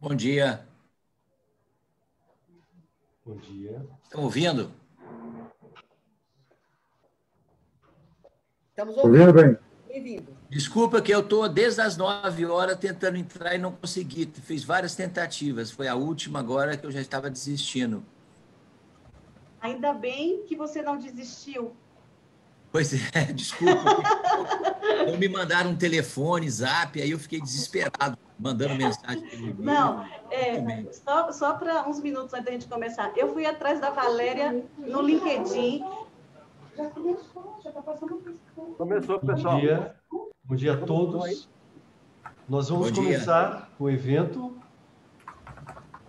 Bom dia. Bom dia. Estão ouvindo? Estamos ouvindo bem. Bem-vindo. Desculpa que eu estou desde as 9 horas tentando entrar e não consegui. Fiz várias tentativas. Foi a última agora que eu já estava desistindo. Ainda bem que você não desistiu. Pois é, desculpa. Não me mandaram um telefone, zap, aí eu fiquei desesperado, mandando mensagem pelo e-mail. Não, só para uns minutos antes da gente começar. Eu fui atrás da Valéria no LinkedIn. Já começou, já está passando. Começou, pessoal. Bom dia a todos. Nós vamos começar o evento.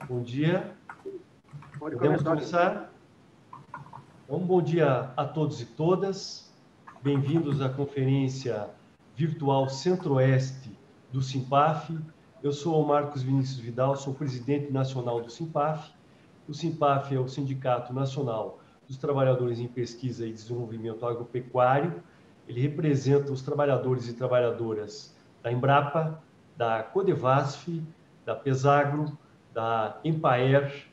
Bom dia. Podemos começar? Então, bom dia a todos e todas. Bem-vindos à conferência virtual Centro-Oeste do SINPAF. Eu sou o Marcos Vinícius Vidal, sou presidente nacional do SINPAF. O SINPAF é o Sindicato Nacional dos Trabalhadores em Pesquisa e Desenvolvimento Agropecuário. Ele representa os trabalhadores e trabalhadoras da Embrapa, da Codevasf, da Pesagro, da Empaer,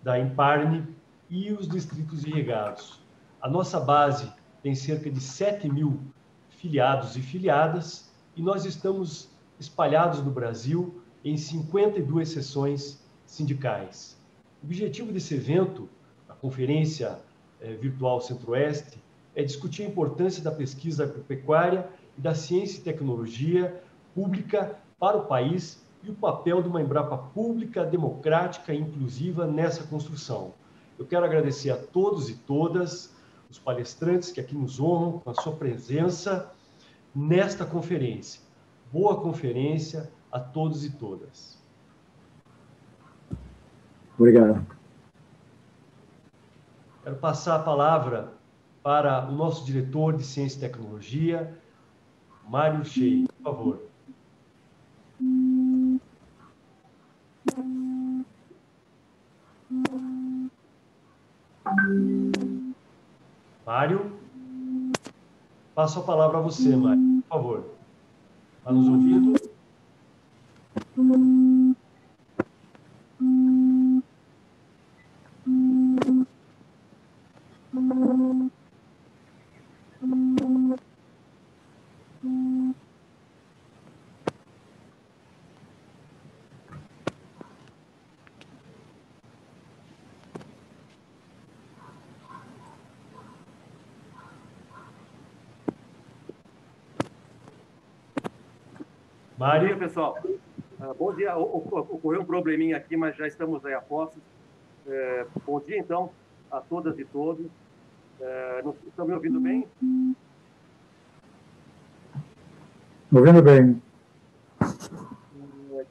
da Emparne e os distritos irrigados. A nossa base tem cerca de 7.000 filiados e filiadas e nós estamos espalhados no Brasil em 52 seções sindicais. O objetivo desse evento, a conferência virtual Centro-Oeste, é discutir a importância da pesquisa agropecuária e da ciência e tecnologia pública para o país e o papel de uma Embrapa pública, democrática e inclusiva nessa construção. Eu quero agradecer a todos e todas os palestrantes que aqui nos honram com a sua presença nesta conferência. Boa conferência a todos e todas. Obrigado. Quero passar a palavra para o nosso diretor de Ciência e Tecnologia, Mário Shea, por favor. Mário, passo a palavra a você, Mário, por favor. Está nos ouvindo? Mário. Bom dia, pessoal. Bom dia. Ocorreu um probleminha aqui, mas já estamos aí a postos. Bom dia, então, a todas e todos. Estão me ouvindo bem? Ouvindo bem.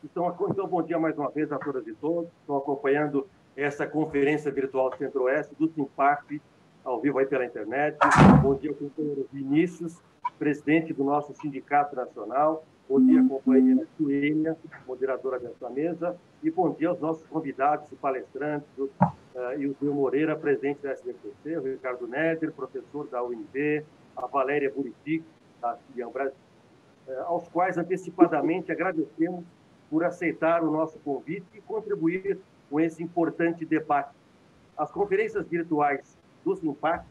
Então, bom dia mais uma vez a todas e todos. Estão acompanhando essa conferência virtual Centro-Oeste do SINPAF, ao vivo aí pela internet. Bom dia, companheiro Vinícius, presidente do nosso Sindicato Nacional. Bom dia, companheira Suênia, moderadora dessa mesa. E bom dia aos nossos convidados e palestrantes, e o Zé Moreira, presidente da SBPC, o Ricardo Neder, professor da UNB, a Valéria Buriti, da Cian Brasil, aos quais antecipadamente agradecemos por aceitar o nosso convite e contribuir com esse importante debate. As conferências virtuais do SINPAF,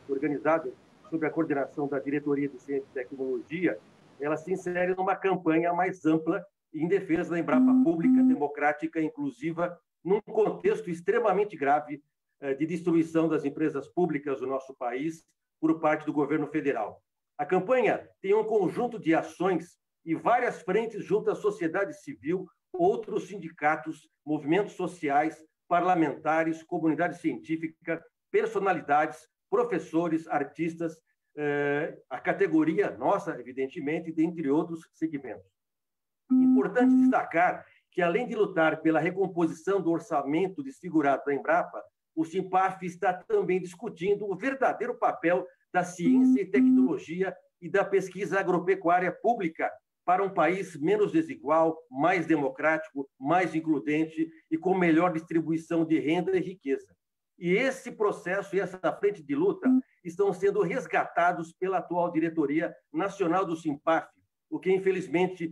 organizadas sob a coordenação da Diretoria de Ciência e Tecnologia, elas se inserem numa campanha mais ampla em defesa da Embrapa pública, democrática e inclusiva, num contexto extremamente grave de destruição das empresas públicas do nosso país por parte do governo federal. A campanha tem um conjunto de ações e várias frentes junto à sociedade civil, outros sindicatos, movimentos sociais, parlamentares, comunidade científica, personalidades, professores, artistas, a categoria nossa, evidentemente, dentre outros segmentos. Importante destacar que, além de lutar pela recomposição do orçamento desfigurado da Embrapa, o SINPAF está também discutindo o verdadeiro papel da ciência e tecnologia e da pesquisa agropecuária pública para um país menos desigual, mais democrático, mais includente e com melhor distribuição de renda e riqueza. E esse processo e essa frente de luta estão sendo resgatados pela atual diretoria nacional do Simpaf, o que, infelizmente,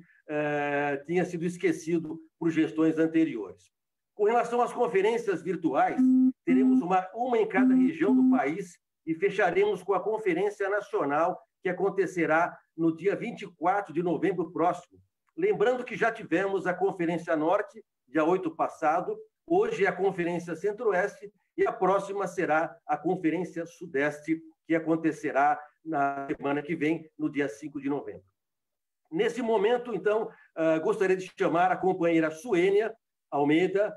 tinha sido esquecido por gestões anteriores. Com relação às conferências virtuais, teremos uma em cada região do país e fecharemos com a Conferência Nacional, que acontecerá no dia 24 de novembro próximo. Lembrando que já tivemos a Conferência Norte, dia 8 passado, hoje é a Conferência Centro-Oeste e a próxima será a Conferência Sudeste, que acontecerá na semana que vem, no dia 5 de novembro. Nesse momento, então, gostaria de chamar a companheira Suênia Almeida,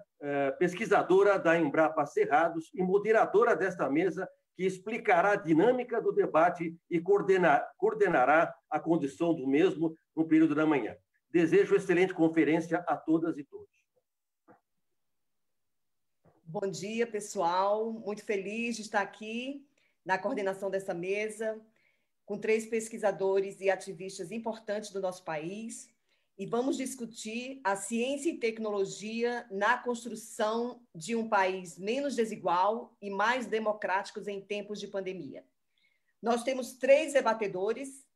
pesquisadora da Embrapa Cerrados e moderadora desta mesa, que explicará a dinâmica do debate e coordenará a condução do mesmo no período da manhã. Desejo excelente conferência a todas e todos. Bom dia, pessoal. Muito feliz de estar aqui na coordenação dessa mesa, com 3 pesquisadores e ativistas importantes do nosso país, e vamos discutir a ciência e tecnologia na construção de um país menos desigual e mais democrático em tempos de pandemia. Nós temos 3 debatedores.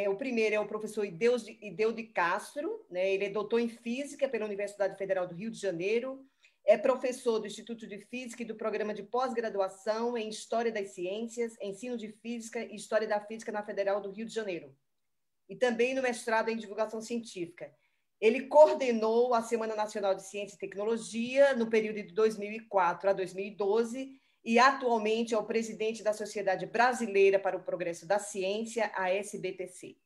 O primeiro é o professor Ideu de Castro, né? Ele é doutor em Física pela Universidade Federal do Rio de Janeiro, é professor do Instituto de Física e do Programa de Pós-Graduação em História das Ciências, Ensino de Física e História da Física na Federal do Rio de Janeiro, e também no mestrado em Divulgação Científica. Ele coordenou a Semana Nacional de Ciência e Tecnologia no período de 2004 a 2012 e atualmente é o presidente da Sociedade Brasileira para o Progresso da Ciência, a SBPC.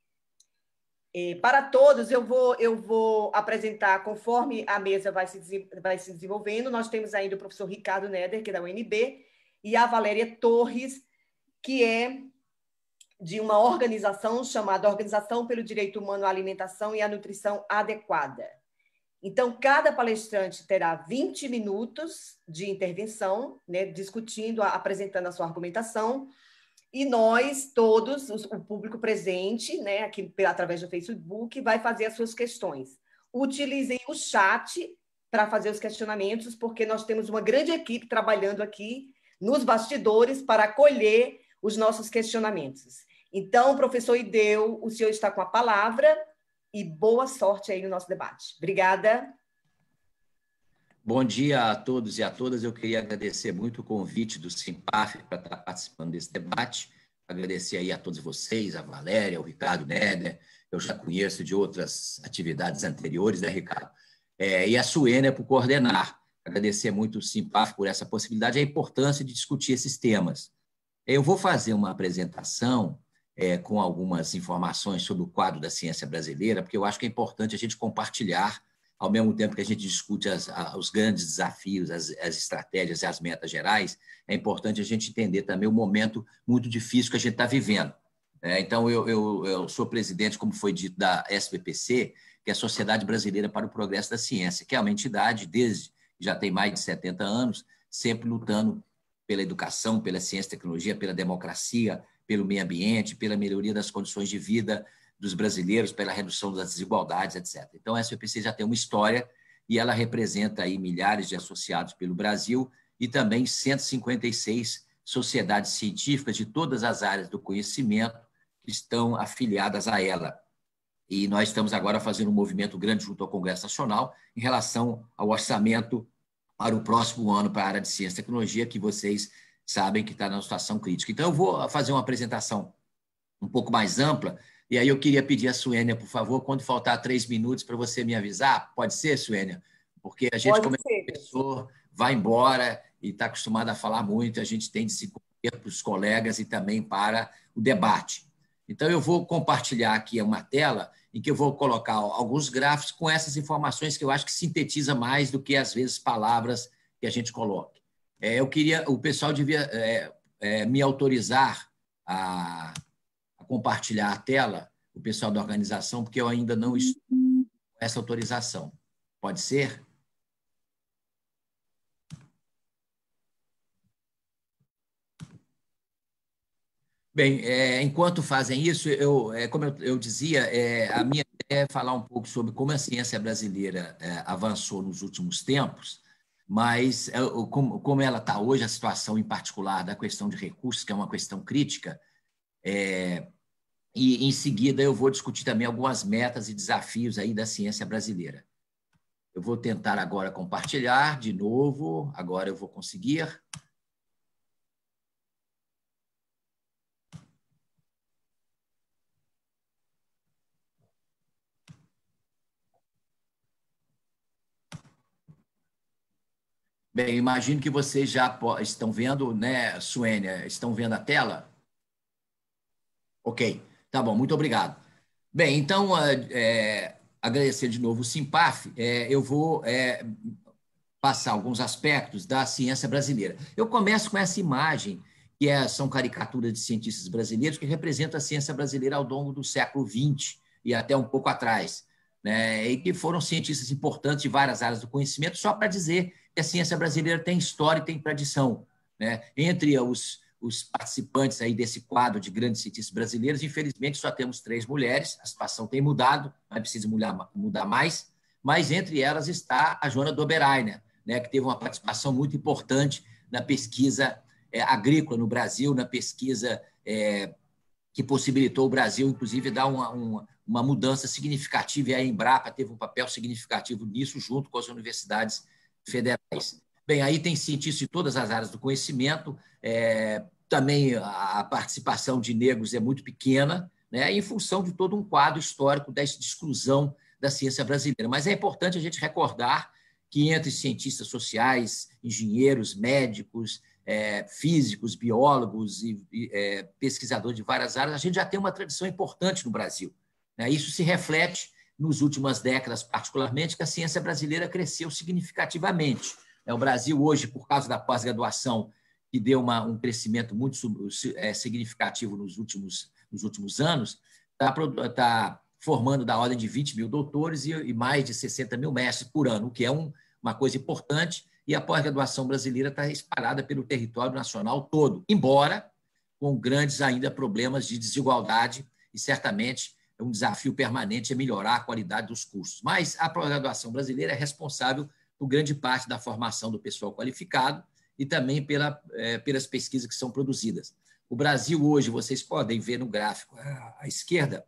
Para todos, eu vou apresentar conforme a mesa vai se desenvolvendo. Nós temos ainda o professor Ricardo Neder, que é da UNB, e a Valéria Torres, que é de uma organização chamada Organização pelo Direito Humano à Alimentação e à Nutrição Adequada. Então, cada palestrante terá 20 minutos de intervenção, né, discutindo, apresentando a sua argumentação, e nós, todos, o público presente, né, aqui através do Facebook, vai fazer as suas questões. Utilizem o chat para fazer os questionamentos, porque nós temos uma grande equipe trabalhando aqui nos bastidores para acolher os nossos questionamentos. Então, professor Ideu, o senhor está com a palavra e boa sorte aí no nosso debate. Obrigada. Bom dia a todos e a todas. Eu queria agradecer muito o convite do Simpaf para estar participando desse debate. Agradecer aí a todos vocês, a Valéria, o Ricardo Neder, eu já conheço de outras atividades anteriores, né, Ricardo? E a Suênia por coordenar. Agradecer muito o Simpaf por essa possibilidade e a importância de discutir esses temas. Eu vou fazer uma apresentação com algumas informações sobre o quadro da ciência brasileira, porque eu acho que é importante a gente compartilhar, ao mesmo tempo que a gente discute os grandes desafios, as estratégias e as metas gerais, é importante a gente entender também o momento muito difícil que a gente está vivendo. Então, eu sou presidente, como foi dito, da SBPC, que é a Sociedade Brasileira para o Progresso da Ciência, que é uma entidade, desde já tem mais de 70 anos, sempre lutando pela educação, pela ciência e tecnologia, pela democracia, pelo meio ambiente, pela melhoria das condições de vida dos brasileiros, pela redução das desigualdades, etc. Então, a SBPC já tem uma história e ela representa aí milhares de associados pelo Brasil e também 156 sociedades científicas de todas as áreas do conhecimento que estão afiliadas a ela. E nós estamos agora fazendo um movimento grande junto ao Congresso Nacional em relação ao orçamento para o próximo ano para a área de ciência e tecnologia, que vocês sabem que está numa situação crítica. Então, eu vou fazer uma apresentação um pouco mais ampla, e aí eu queria pedir a Suênia, por favor, quando faltar 3 minutos para você me avisar. Pode ser, Suênia? Porque a gente, como professor, vai embora e está acostumado a falar muito, a gente tem de se conhecer para os colegas e também para o debate. Então, eu vou compartilhar aqui uma tela em que eu vou colocar alguns gráficos com essas informações que eu acho que sintetiza mais do que, às vezes, palavras que a gente coloque. O pessoal devia me autorizar a compartilhar a tela, o pessoal da organização, porque eu ainda não estou com essa autorização. Pode ser? Bem, enquanto fazem isso, como eu dizia, a minha ideia é falar um pouco sobre como a ciência brasileira avançou nos últimos tempos, mas como ela está hoje, a situação em particular da questão de recursos, que é uma questão crítica, e em seguida eu vou discutir também algumas metas e desafios aí da ciência brasileira. Eu vou tentar agora compartilhar de novo, agora eu vou conseguir. Bem, imagino que vocês já estão vendo, né, Suênia? Estão vendo a tela? Ok, tá bom, muito obrigado. Bem, então, agradecer de novo o Simpaf, eu vou passar alguns aspectos da ciência brasileira. Eu começo com essa imagem, que são caricaturas de cientistas brasileiros que representam a ciência brasileira ao longo do século XX e até um pouco atrás, né, e que foram cientistas importantes de várias áreas do conhecimento, só para dizer que a ciência brasileira tem história e tem tradição, né? Entre os participantes aí desse quadro de grandes cientistas brasileiros, infelizmente só temos 3 mulheres, a situação tem mudado, mas precisa mudar mais, mas entre elas está a Joana Dobereiner, né, que teve uma participação muito importante na pesquisa agrícola no Brasil, na pesquisa que possibilitou o Brasil, inclusive, dar uma mudança significativa, e a Embrapa teve um papel significativo nisso, junto com as universidades federais. Bem, aí tem cientistas de todas as áreas do conhecimento, também a participação de negros é muito pequena, né, em função de todo um quadro histórico de exclusão da ciência brasileira. Mas é importante a gente recordar que entre cientistas sociais, engenheiros, médicos, físicos, biólogos e pesquisadores de várias áreas, a gente já tem uma tradição importante no Brasil, né? Isso se reflete nas últimas décadas, particularmente, que a ciência brasileira cresceu significativamente. O Brasil hoje, por causa da pós-graduação, que deu um crescimento muito significativo nos últimos anos, está formando da ordem de 20 mil doutores e mais de 60 mil mestres por ano, o que é uma coisa importante, e a pós-graduação brasileira está espalhada pelo território nacional todo, embora com grandes ainda problemas de desigualdade, e certamente um desafio permanente é melhorar a qualidade dos cursos. Mas a pós-graduação brasileira é responsável por grande parte da formação do pessoal qualificado e também pelas pesquisas que são produzidas. O Brasil hoje, vocês podem ver no gráfico à esquerda,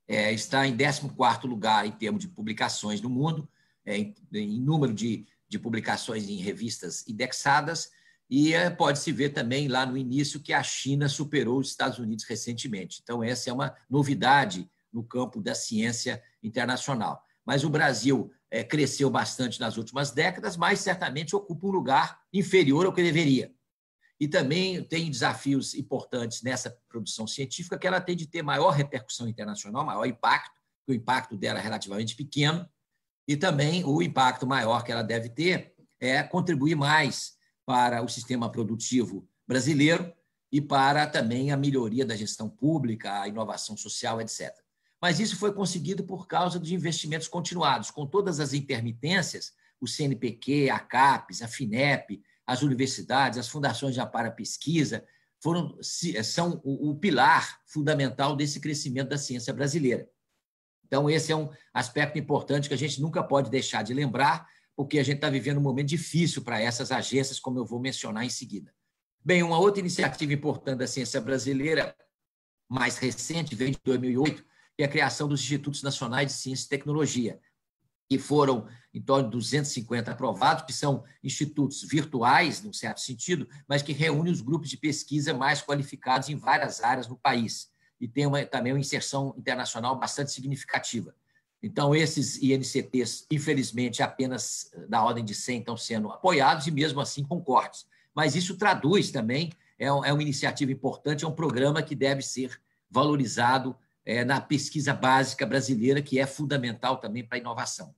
está em 14º lugar em termos de publicações no mundo, em número de publicações em revistas indexadas, e pode-se ver também lá no início que a China superou os Estados Unidos recentemente. Então, essa é uma novidade no campo da ciência internacional. Mas o Brasil cresceu bastante nas últimas décadas, mas certamente ocupa um lugar inferior ao que deveria. E também tem desafios importantes nessa produção científica, que ela tem de ter maior repercussão internacional, maior impacto, porque o impacto dela é relativamente pequeno, e também o impacto maior que ela deve ter é contribuir mais para o sistema produtivo brasileiro e para também a melhoria da gestão pública, a inovação social, etc. Mas isso foi conseguido por causa dos investimentos continuados, com todas as intermitências, o CNPq, a CAPES, a FINEP, as universidades, as fundações de amparo à pesquisa, são o pilar fundamental desse crescimento da ciência brasileira. Então, esse é um aspecto importante que a gente nunca pode deixar de lembrar, porque a gente está vivendo um momento difícil para essas agências, como eu vou mencionar em seguida. Bem, uma outra iniciativa importante da ciência brasileira, mais recente, veio de 2008, que é a criação dos Institutos Nacionais de Ciência e Tecnologia, que foram em torno de 250 aprovados, que são institutos virtuais, num certo sentido, mas que reúnem os grupos de pesquisa mais qualificados em várias áreas no país, e tem também uma inserção internacional bastante significativa. Então, esses INCTs, infelizmente, apenas da ordem de 100 estão sendo apoiados, e mesmo assim com cortes. Mas isso traduz também, é uma iniciativa importante, é um programa que deve ser valorizado na pesquisa básica brasileira, que é fundamental também para a inovação.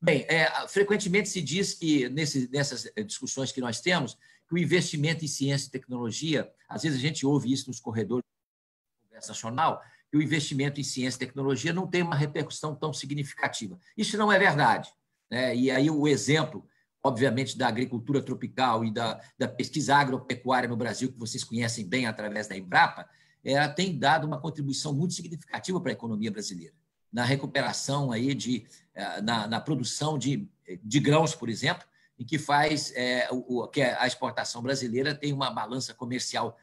Bem, frequentemente se diz que, nessas discussões que nós temos, que o investimento em ciência e tecnologia, às vezes a gente ouve isso nos corredores do Congresso Nacional, que o investimento em ciência e tecnologia não tem uma repercussão tão significativa. Isso não é verdade, né? E aí o exemplo, obviamente, da agricultura tropical e da pesquisa agropecuária no Brasil, que vocês conhecem bem através da Embrapa, ela tem dado uma contribuição muito significativa para a economia brasileira, na recuperação aí na produção de grãos, por exemplo, em que faz que a exportação brasileira tem uma balança comercial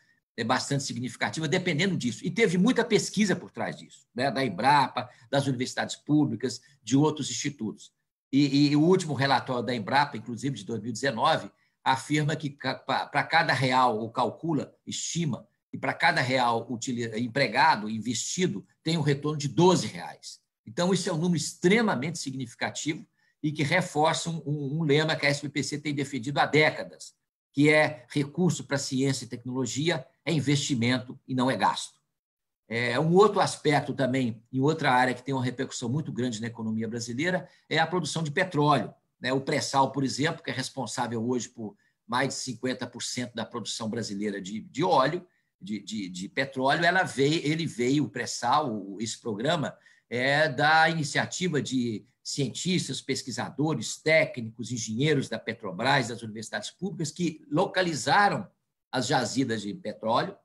bastante significativa, dependendo disso. E teve muita pesquisa por trás disso, né? Da Embrapa, das universidades públicas, de outros institutos. E o último relatório da Embrapa, inclusive de 2019, afirma que para cada real, ou calcula, estima, e para cada real empregado, investido, tem um retorno de R$12. Então, isso é um número extremamente significativo e que reforça um lema que a SBPC tem defendido há décadas, que é recurso para ciência e tecnologia é investimento e não é gasto. Um outro aspecto também, em outra área que tem uma repercussão muito grande na economia brasileira, é a produção de petróleo. O pré-sal, por exemplo, que é responsável hoje por mais de 50% da produção brasileira de óleo, de petróleo, ele veio, o pré-sal, esse programa, da iniciativa de cientistas, pesquisadores, técnicos, engenheiros da Petrobras, das universidades públicas, que localizaram as jazidas de petróleo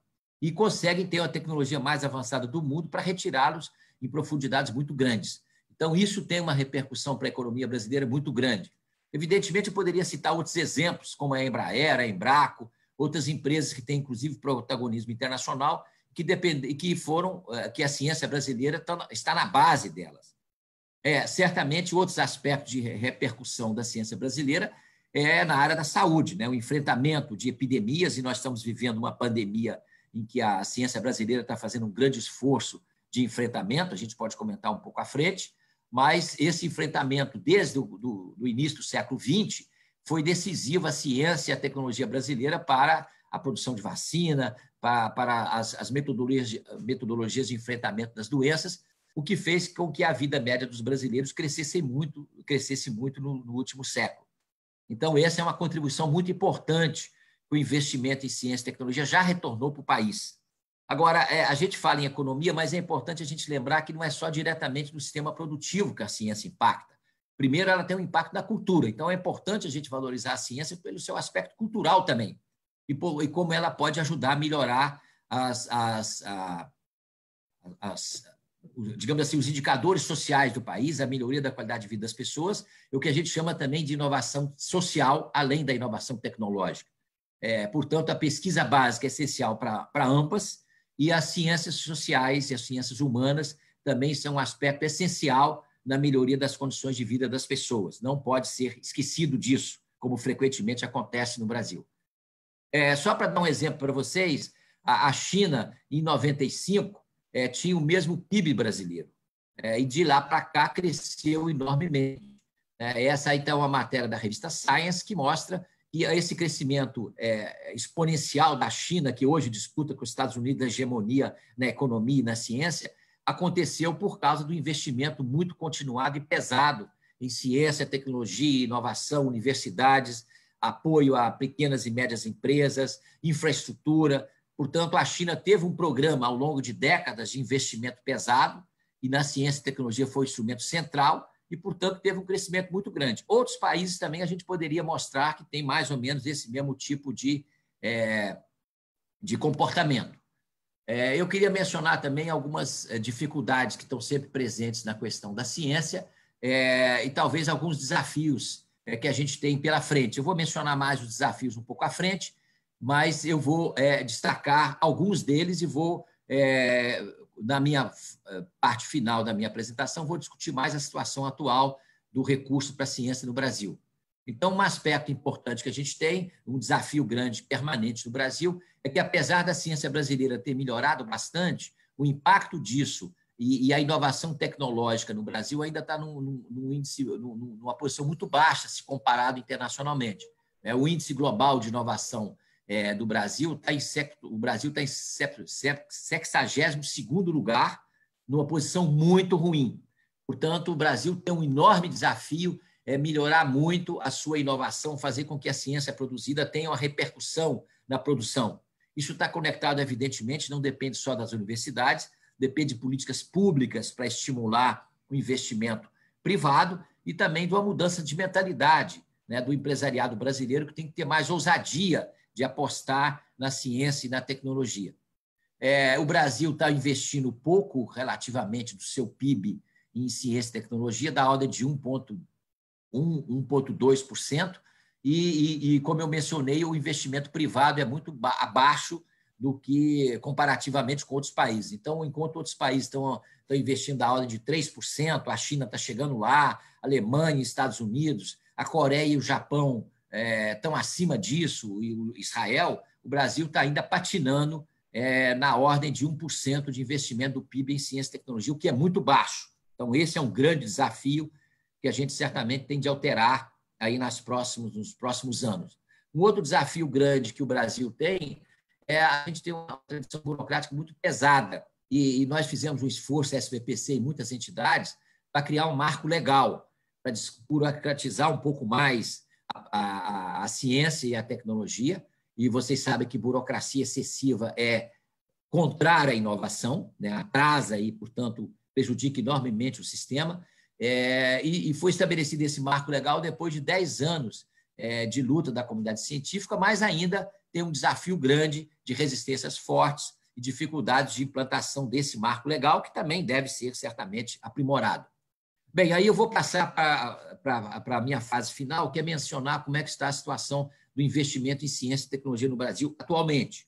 e conseguem ter a tecnologia mais avançada do mundo para retirá-los em profundidades muito grandes. Então, isso tem uma repercussão para a economia brasileira muito grande. Evidentemente, eu poderia citar outros exemplos, como a Embraer, a Embraco, outras empresas que têm, inclusive, protagonismo internacional, que a ciência brasileira está na base delas. Certamente, outros aspectos de repercussão da ciência brasileira na área da saúde, o enfrentamento de epidemias, e nós estamos vivendo uma pandemia em que a ciência brasileira está fazendo um grande esforço de enfrentamento, a gente pode comentar um pouco à frente, mas esse enfrentamento, desde o início do século XX, foi decisiva a ciência e a tecnologia brasileira para a produção de vacina, para as metodologias de enfrentamento das doenças, o que fez com que a vida média dos brasileiros crescesse muito no último século. Então, essa é uma contribuição muito importante que o investimento em ciência e tecnologia já retornou para o país. Agora, a gente fala em economia, mas é importante a gente lembrar que não é só diretamente no sistema produtivo que a ciência impacta. Primeiro, ela tem um impacto na cultura. Então, é importante a gente valorizar a ciência pelo seu aspecto cultural também, e como ela pode ajudar a melhorar digamos assim, os indicadores sociais do país, a melhoria da qualidade de vida das pessoas, o que a gente chama também de inovação social, além da inovação tecnológica. Portanto, a pesquisa básica é essencial para ambas, e as ciências sociais e as ciências humanas também são um aspecto essencial na melhoria das condições de vida das pessoas. Não pode ser esquecido disso, como frequentemente acontece no Brasil. Só para dar um exemplo para vocês, a China, em 95, tinha o mesmo PIB brasileiro, e de lá para cá cresceu enormemente. Essa então é uma matéria da revista Science que mostra que esse crescimento exponencial da China, que hoje disputa com os Estados Unidos a hegemonia na economia e na ciência, aconteceu por causa do investimento muito continuado e pesado em ciência, tecnologia, inovação, universidades, apoio a pequenas e médias empresas, infraestrutura. Portanto, a China teve um programa ao longo de décadas de investimento pesado, e na ciência e tecnologia foi o instrumento central, e, portanto, teve um crescimento muito grande. Outros países também a gente poderia mostrar que tem mais ou menos esse mesmo tipo de comportamento. Eu queria mencionar também algumas dificuldades que estão sempre presentes na questão da ciência e talvez alguns desafios que a gente tem pela frente. Eu vou mencionar mais os desafios um pouco à frente, mas eu vou destacar alguns deles e vou, na minha parte final da minha apresentação, vou discutir mais a situação atual do recurso para a ciência no Brasil. Então, um aspecto importante que a gente tem, um desafio grande, permanente no Brasil, é que, apesar da ciência brasileira ter melhorado bastante, o impacto disso e a inovação tecnológica no Brasil ainda está numa posição muito baixa se comparado internacionalmente. O índice global de inovação do Brasil está em 62º lugar, numa posição muito ruim. Portanto, o Brasil tem um enorme desafio, melhorar muito a sua inovação, fazer com que a ciência produzida tenha uma repercussão na produção. Isso está conectado, evidentemente, não depende só das universidades, depende de políticas públicas para estimular o investimento privado e também de uma mudança de mentalidade, do empresariado brasileiro, que tem que ter mais ousadia de apostar na ciência e na tecnologia. O Brasil está investindo pouco, relativamente, do seu PIB em ciência e tecnologia, da ordem de 1,2%, e, como eu mencionei, o investimento privado é muito abaixo do que comparativamente com outros países. Então, enquanto outros países estão investindo a ordem de 3%, a China está chegando lá, a Alemanha, Estados Unidos, a Coreia e o Japão estão acima disso, e o Israel, o Brasil está ainda patinando na ordem de 1% de investimento do PIB em ciência e tecnologia, o que é muito baixo. Então, esse é um grande desafio que a gente certamente tem de alterar aí nos próximos anos. Um outro desafio grande que o Brasil tem a gente tem uma tradição burocrática muito pesada, e nós fizemos um esforço, a SBPC e muitas entidades, para criar um marco legal, para desburocratizar um pouco mais a ciência e a tecnologia, e vocês sabem que burocracia excessiva é contrária à inovação, né? Atrasa e, portanto, prejudica enormemente o sistema, e foi estabelecido esse marco legal depois de 10 anos de luta da comunidade científica, mas ainda tem um desafio grande de resistências fortes e dificuldades de implantação desse marco legal, que também deve ser certamente aprimorado. Bem, aí eu vou passar para a minha fase final, que é mencionar como é que está a situação do investimento em ciência e tecnologia no Brasil atualmente.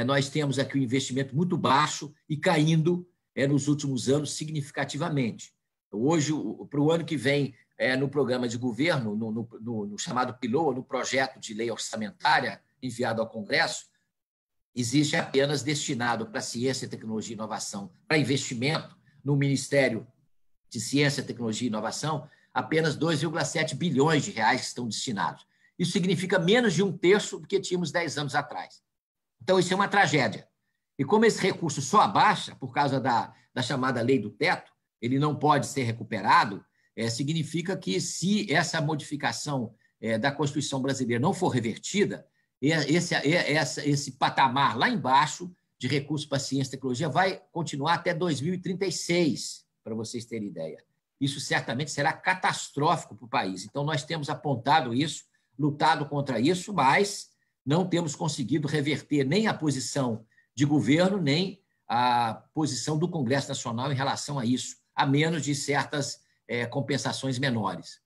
Nós temos aqui um investimento muito baixo e caindo nos últimos anos significativamente. Hoje, para o ano que vem, no programa de governo, no chamado PILOA, no projeto de lei orçamentária enviado ao Congresso, existe apenas destinado para ciência, tecnologia e inovação, para investimento no Ministério de Ciência, Tecnologia e Inovação, apenas 2,7 bilhões de reais que estão destinados. Isso significa menos de 1/3 do que tínhamos 10 anos atrás. Então, isso é uma tragédia. E como esse recurso só abaixa, por causa da chamada lei do teto, ele não pode ser recuperado, significa que, se essa modificação da Constituição brasileira não for revertida, esse patamar lá embaixo de recursos para ciência e tecnologia vai continuar até 2036, para vocês terem ideia. Isso certamente será catastrófico para o país. Então, nós temos apontado isso, lutado contra isso, mas não temos conseguido reverter nem a posição de governo, nem a posição do Congresso Nacional em relação a isso, a menos de certas compensações menores.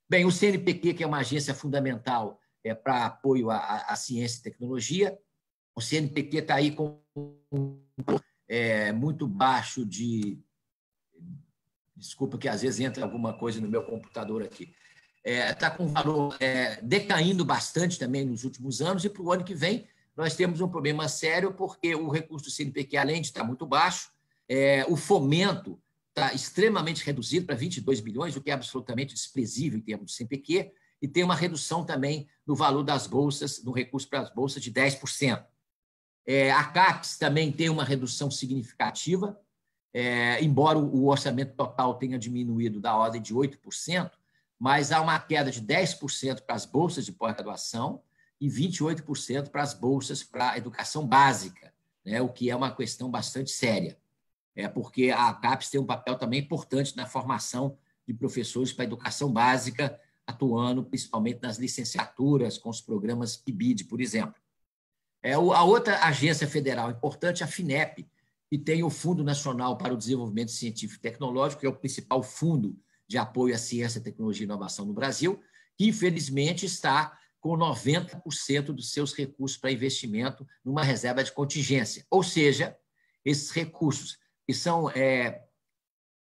Bem, o CNPq, que é uma agência fundamental para apoio à ciência e tecnologia, o CNPq está aí com muito baixo de... Desculpa que às vezes entra alguma coisa no meu computador aqui. Está com valor decaindo bastante também nos últimos anos, e para o ano que vem nós temos um problema sério, porque o recurso do CNPq, além de estar muito baixo, o fomento está extremamente reduzido para 22 bilhões, o que é absolutamente desprezível em termos de CNPq, e tem uma redução também no valor das bolsas, no recurso para as bolsas, de 10%. A CAPES também tem uma redução significativa, embora o orçamento total tenha diminuído da ordem de 8%, mas há uma queda de 10% para as bolsas de pós-graduação e 28% para as bolsas para a educação básica, né, o que é uma questão bastante séria, porque a CAPES tem um papel também importante na formação de professores para a educação básica, atuando principalmente nas licenciaturas, com os programas PIBID, por exemplo. A outra agência federal importante é a FINEP, que tem o Fundo Nacional para o Desenvolvimento Científico e Tecnológico, que é o principal fundo de apoio à ciência, tecnologia e inovação no Brasil, que, infelizmente, está com 90% dos seus recursos para investimento numa reserva de contingência. Ou seja, esses recursos que são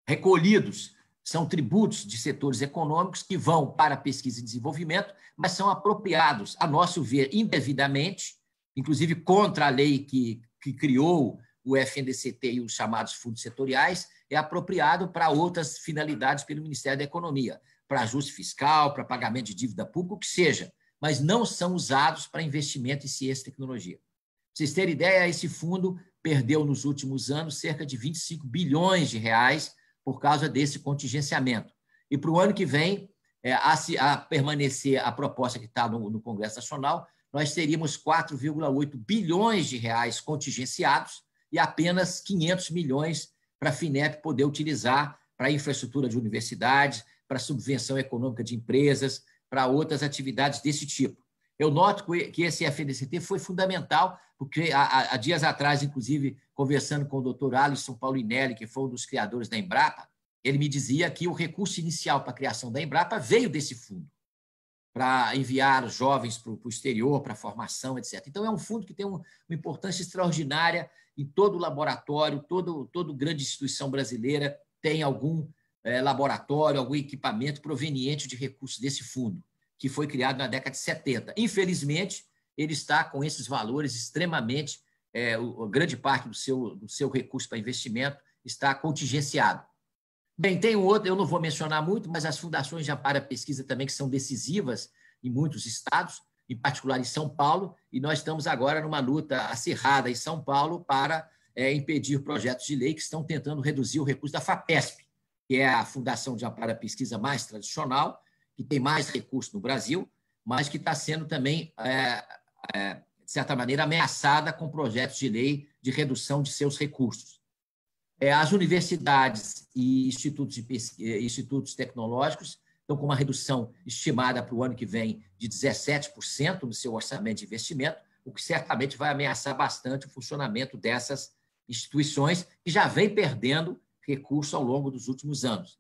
recolhidos são tributos de setores econômicos que vão para pesquisa e desenvolvimento, mas são apropriados, a nosso ver, indevidamente, inclusive contra a lei que criou o FNDCT e os chamados fundos setoriais, é apropriado para outras finalidades pelo Ministério da Economia, para ajuste fiscal, para pagamento de dívida pública, o que seja, mas não são usados para investimento em ciência e tecnologia. Para vocês terem ideia, esse fundo perdeu nos últimos anos cerca de 25 bilhões de reais por causa desse contingenciamento. E para o ano que vem, a permanecer a proposta que está no Congresso Nacional, nós teríamos 4,8 bilhões de reais contingenciados e apenas 500 milhões para a FINEP poder utilizar para infraestrutura de universidades, para subvenção econômica de empresas, para outras atividades desse tipo. Eu noto que esse FNDCT foi fundamental, porque há dias atrás, inclusive, conversando com o doutor Alisson Paulinelli, que foi um dos criadores da Embrapa, ele me dizia que o recurso inicial para a criação da Embrapa veio desse fundo, para enviar jovens para o exterior, para formação, etc. Então, é um fundo que tem uma importância extraordinária em todo laboratório, todo grande instituição brasileira tem algum laboratório, algum equipamento proveniente de recursos desse fundo, que foi criado na década de 70. Infelizmente, ele está com esses valores extremamente, grande parte do seu recurso para investimento está contingenciado. Bem, tem outro, eu não vou mencionar muito, mas as fundações de amparo à pesquisa também, que são decisivas em muitos estados, em particular em São Paulo, e nós estamos agora numa luta acirrada em São Paulo para impedir projetos de lei que estão tentando reduzir o recurso da FAPESP, que é a fundação de amparo à pesquisa mais tradicional, que tem mais recursos no Brasil, mas que está sendo também, de certa maneira, ameaçada com projetos de lei de redução de seus recursos. As universidades e institutos tecnológicos estão com uma redução estimada para o ano que vem de 17% no seu orçamento de investimento, o que certamente vai ameaçar bastante o funcionamento dessas instituições, que já vem perdendo recurso ao longo dos últimos anos.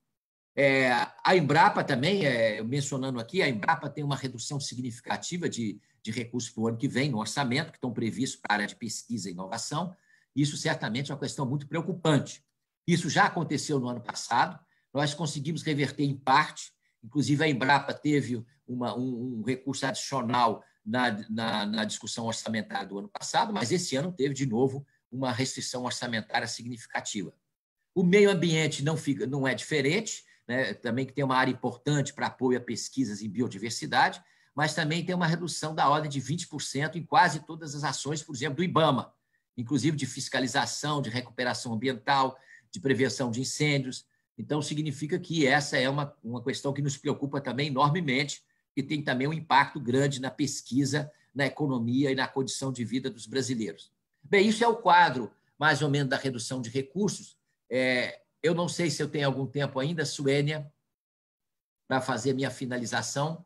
A Embrapa também, mencionando aqui, a Embrapa tem uma redução significativa de recursos para o ano que vem no orçamento, que estão previstos para a área de pesquisa e inovação. Isso certamente é uma questão muito preocupante. Isso já aconteceu no ano passado, nós conseguimos reverter em parte, inclusive a Embrapa teve um recurso adicional na discussão orçamentária do ano passado, mas esse ano teve, de novo, uma restrição orçamentária significativa. O meio ambiente não é diferente, né? Também que tem uma área importante para apoio a pesquisas em biodiversidade, mas também tem uma redução da ordem de 20% em quase todas as ações, por exemplo, do IBAMA, inclusive de fiscalização, de recuperação ambiental, de prevenção de incêndios. Então, significa que essa é uma questão que nos preocupa também enormemente, e tem também um impacto grande na pesquisa, na economia e na condição de vida dos brasileiros. Bem, isso é o quadro, mais ou menos, da redução de recursos. Eu não sei se eu tenho algum tempo ainda, Suênia, para fazer a minha finalização.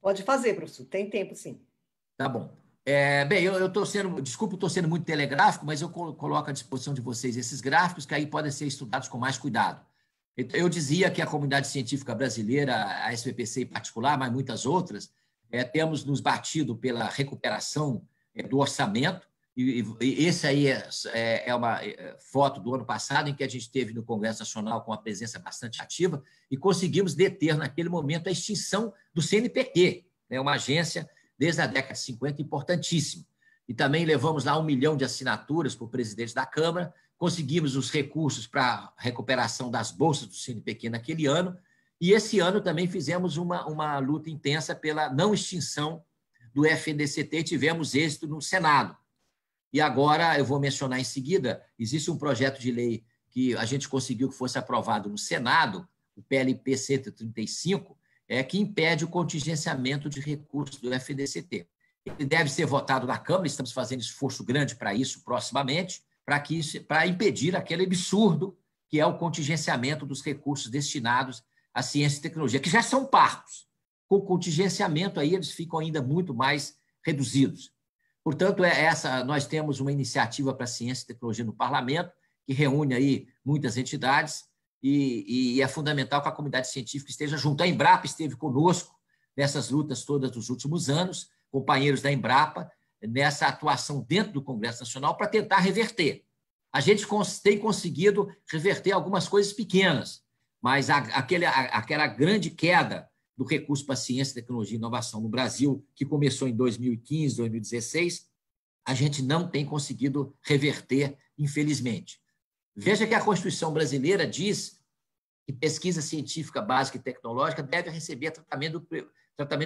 Pode fazer, professor. Tem tempo, sim. Tá bom. Bem, eu estou sendo muito telegráfico, mas eu coloco à disposição de vocês esses gráficos que aí podem ser estudados com mais cuidado. Eu dizia que a comunidade científica brasileira, a SBPC em particular, mas muitas outras, temos nos batido pela recuperação do orçamento, e esse aí é uma foto do ano passado, em que a gente teve no Congresso Nacional com uma presença bastante ativa, e conseguimos deter, naquele momento, a extinção do CNPq, uma agência desde a década de 50, importantíssimo. E também levamos lá 1 milhão de assinaturas para o presidente da Câmara, conseguimos os recursos para a recuperação das bolsas do CNPq naquele ano, e esse ano também fizemos uma luta intensa pela não extinção do FNDCT e tivemos êxito no Senado. E agora, eu vou mencionar em seguida, existe um projeto de lei que a gente conseguiu que fosse aprovado no Senado, o PLP 135, que impede o contingenciamento de recursos do FNDCT. Ele deve ser votado na Câmara, estamos fazendo esforço grande para isso proximamente, para impedir aquele absurdo que é o contingenciamento dos recursos destinados à ciência e tecnologia, que já são parcos. Com o contingenciamento, aí eles ficam ainda muito mais reduzidos. Portanto, nós temos uma iniciativa para a ciência e tecnologia no Parlamento, que reúne aí muitas entidades, e é fundamental que a comunidade científica esteja junto. A Embrapa esteve conosco nessas lutas todas dos últimos anos, companheiros da Embrapa, nessa atuação dentro do Congresso Nacional para tentar reverter. A gente tem conseguido reverter algumas coisas pequenas, mas aquela grande queda do recurso para ciência, tecnologia e inovação no Brasil, que começou em 2015, 2016, a gente não tem conseguido reverter, infelizmente. Veja que a Constituição brasileira diz que pesquisa científica básica e tecnológica deve receber tratamento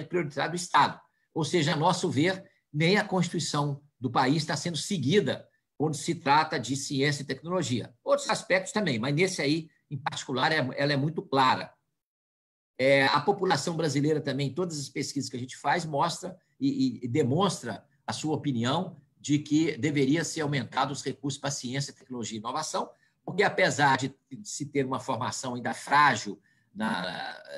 prioritário do Estado. Ou seja, a nosso ver, nem a Constituição do país está sendo seguida quando se trata de ciência e tecnologia. Outros aspectos também, mas nesse aí, em particular, ela é muito clara. A população brasileira também, todas as pesquisas que a gente faz, mostra e demonstra a sua opinião de que deveria ser aumentado os recursos para ciência, tecnologia e inovação, porque apesar de se ter uma formação ainda frágil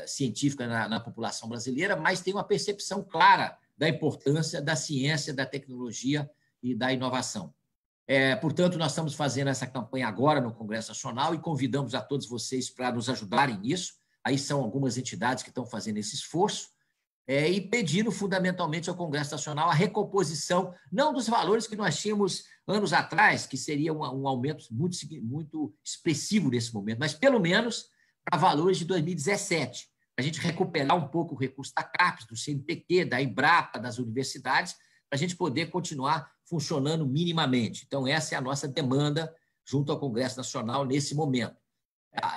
científica na população brasileira, mas tem uma percepção clara da importância da ciência, da tecnologia e da inovação. Portanto, nós estamos fazendo essa campanha agora no Congresso Nacional e convidamos a todos vocês para nos ajudarem nisso. Aí são algumas entidades que estão fazendo esse esforço. e pedindo fundamentalmente ao Congresso Nacional a recomposição, não dos valores que nós tínhamos anos atrás, que seria um aumento muito expressivo nesse momento, mas pelo menos para valores de 2017, para a gente recuperar um pouco o recurso da CAPES, do CNPq, da Embrapa, das universidades, para a gente poder continuar funcionando minimamente. Então, essa é a nossa demanda junto ao Congresso Nacional nesse momento.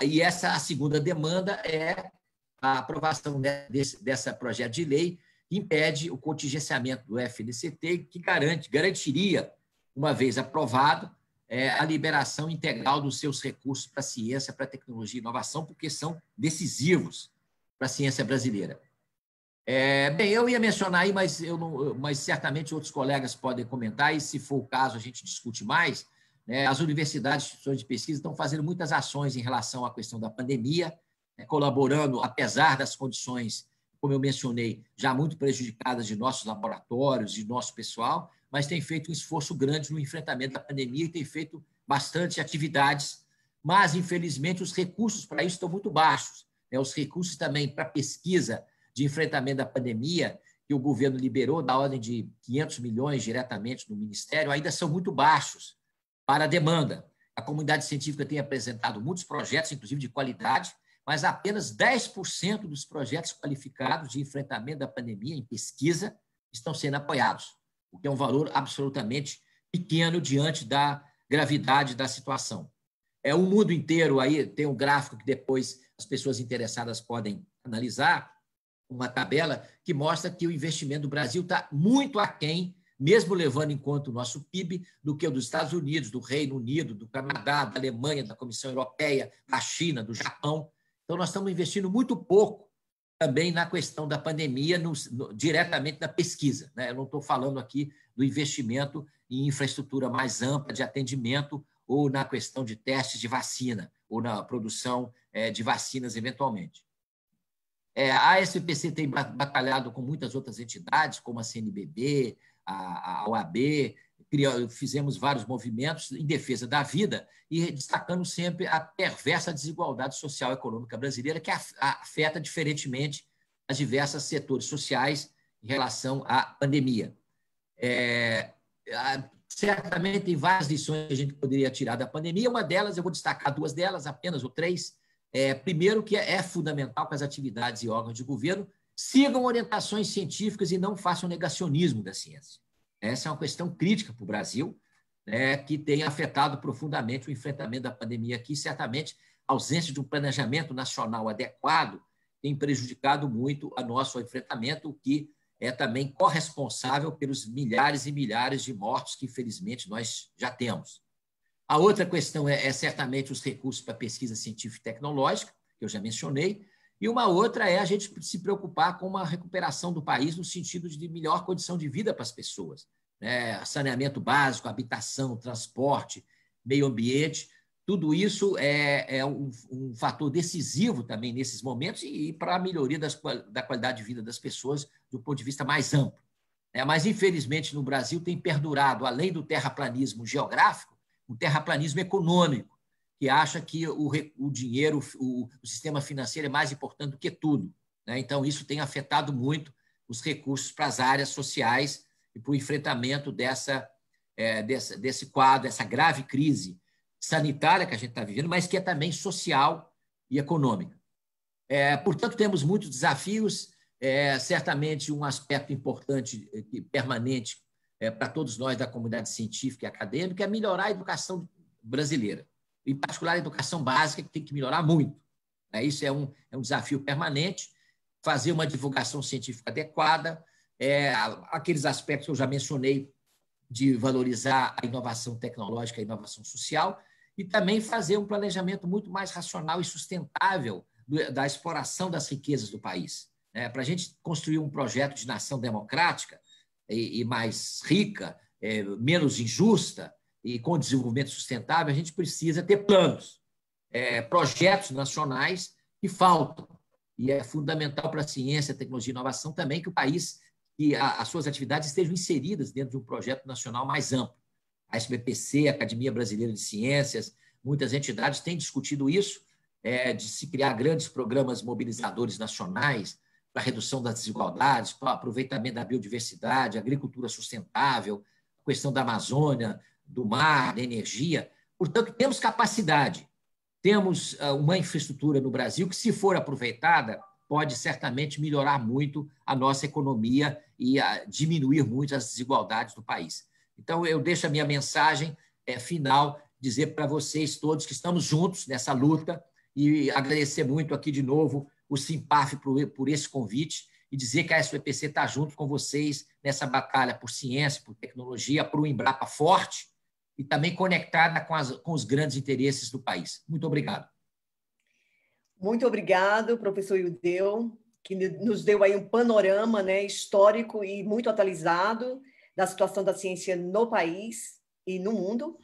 E a segunda demanda é a aprovação dessa projeto de lei que impede o contingenciamento do FNCT, que garantiria, uma vez aprovado, a liberação integral dos seus recursos para a ciência, para a tecnologia e inovação, porque são decisivos para a ciência brasileira. Bem, eu ia mencionar aí, mas certamente outros colegas podem comentar, e se for o caso, a gente discute mais. As universidades e instituições de pesquisa estão fazendo muitas ações em relação à questão da pandemia, colaborando, apesar das condições, como eu mencionei, já muito prejudicadas de nossos laboratórios, de nosso pessoal, mas tem feito um esforço grande no enfrentamento da pandemia e tem feito bastante atividades, mas, infelizmente, os recursos para isso estão muito baixos. Os recursos também para pesquisa de enfrentamento da pandemia, que o governo liberou, da ordem de 500 milhões diretamente no Ministério, ainda são muito baixos para a demanda. A comunidade científica tem apresentado muitos projetos, inclusive de qualidade, mas apenas 10% dos projetos qualificados de enfrentamento da pandemia em pesquisa estão sendo apoiados, o que é um valor absolutamente pequeno diante da gravidade da situação. O mundo inteiro, aí tem um gráfico que depois as pessoas interessadas podem analisar, uma tabela que mostra que o investimento do Brasil está muito aquém, mesmo levando em conta o nosso PIB, do que o dos Estados Unidos, do Reino Unido, do Canadá, da Alemanha, da Comissão Europeia, da China, do Japão. Então, nós estamos investindo muito pouco também na questão da pandemia, diretamente na pesquisa. Eu não estou falando aqui do investimento em infraestrutura mais ampla de atendimento ou na questão de testes de vacina ou na produção de vacinas, eventualmente. A SBPC tem batalhado com muitas outras entidades, como a CNBB, a OAB, fizemos vários movimentos em defesa da vida e destacando sempre a perversa desigualdade social e econômica brasileira que afeta diferentemente as diversos setores sociais em relação à pandemia. Certamente tem várias lições que a gente poderia tirar da pandemia, uma delas, eu vou destacar duas delas, apenas ou três. Primeiro, que é fundamental que as atividades e órgãos de governo sigam orientações científicas e não façam negacionismo da ciência. Essa é uma questão crítica para o Brasil, que tem afetado profundamente o enfrentamento da pandemia aqui. Certamente, a ausência de um planejamento nacional adequado tem prejudicado muito o nosso enfrentamento, o que é também corresponsável pelos milhares e milhares de mortos que, infelizmente, nós já temos. A outra questão é certamente os recursos para pesquisa científica e tecnológica, que eu já mencionei, e uma outra é a gente se preocupar com uma recuperação do país no sentido de melhor condição de vida para as pessoas. Saneamento básico, habitação, transporte, meio ambiente, tudo isso é um fator decisivo também nesses momentos e para a melhoria da qualidade de vida das pessoas do ponto de vista mais amplo. Mas, infelizmente, no Brasil tem perdurado, além do terraplanismo geográfico, um terraplanismo econômico, que acha que o dinheiro, o sistema financeiro é mais importante do que tudo. Então, isso tem afetado muito os recursos para as áreas sociais e para o enfrentamento desse quadro, essa grave crise sanitária que a gente está vivendo, mas que é também social e econômica. Portanto, temos muitos desafios. Certamente, um aspecto importante e permanente para todos nós da comunidade científica e acadêmica é melhorar a educação brasileira, em particular a educação básica, que tem que melhorar muito. Isso é um desafio permanente, fazer uma divulgação científica adequada, aqueles aspectos que eu já mencionei de valorizar a inovação tecnológica e a inovação social, e também fazer um planejamento muito mais racional e sustentável da exploração das riquezas do país. Para a gente construir um projeto de nação democrática e mais rica, menos injusta e com desenvolvimento sustentável, a gente precisa ter planos, projetos nacionais que faltam. E é fundamental para a ciência, tecnologia e inovação também que o país e as suas atividades estejam inseridas dentro de um projeto nacional mais amplo. A SBPC, a Academia Brasileira de Ciências, muitas entidades têm discutido isso, de se criar grandes programas mobilizadores nacionais para a redução das desigualdades, para o aproveitamento da biodiversidade, agricultura sustentável, a questão da Amazônia, do mar, da energia. Portanto, temos capacidade, temos uma infraestrutura no Brasil que, se for aproveitada, pode certamente melhorar muito a nossa economia e diminuir muito as desigualdades do país. Então, eu deixo a minha mensagem final, dizer para vocês todos que estamos juntos nessa luta e agradecer muito aqui de novo o Simpaf por esse convite e dizer que a SUEPC está junto com vocês nessa batalha por ciência, por tecnologia, por um Embrapa forte e também conectada com os grandes interesses do país. Muito obrigado. Muito obrigado, professor Ildeu, que nos deu aí um panorama, né, histórico e muito atualizado da situação da ciência no país e no mundo.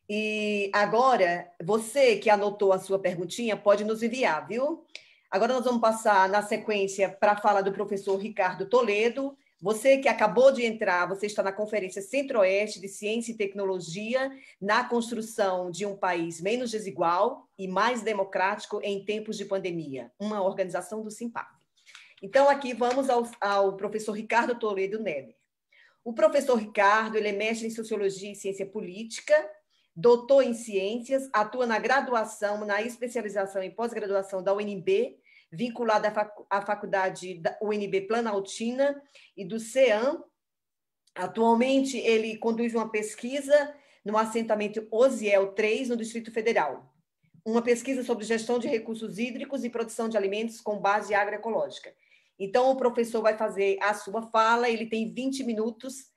E agora, você que anotou a sua perguntinha, pode nos enviar, viu? Agora nós vamos passar na sequência para a fala do professor Ricardo Toledo. Você que acabou de entrar, você está na Conferência Centro-Oeste de Ciência e Tecnologia na construção de um país menos desigual e mais democrático em tempos de pandemia, uma organização do Simpaf. Então, aqui vamos ao professor Ricardo Toledo Neller. O professor Ricardo, ele é mestre em Sociologia e Ciência Política, doutor em Ciências, atua na graduação, na especialização e pós-graduação da UNB, vinculada à faculdade da UNB Planaltina e do CEAM. Atualmente, ele conduz uma pesquisa no assentamento Osiel 3, no Distrito Federal. Uma pesquisa sobre gestão de recursos hídricos e produção de alimentos com base agroecológica. Então, o professor vai fazer a sua fala, ele tem 20 minutos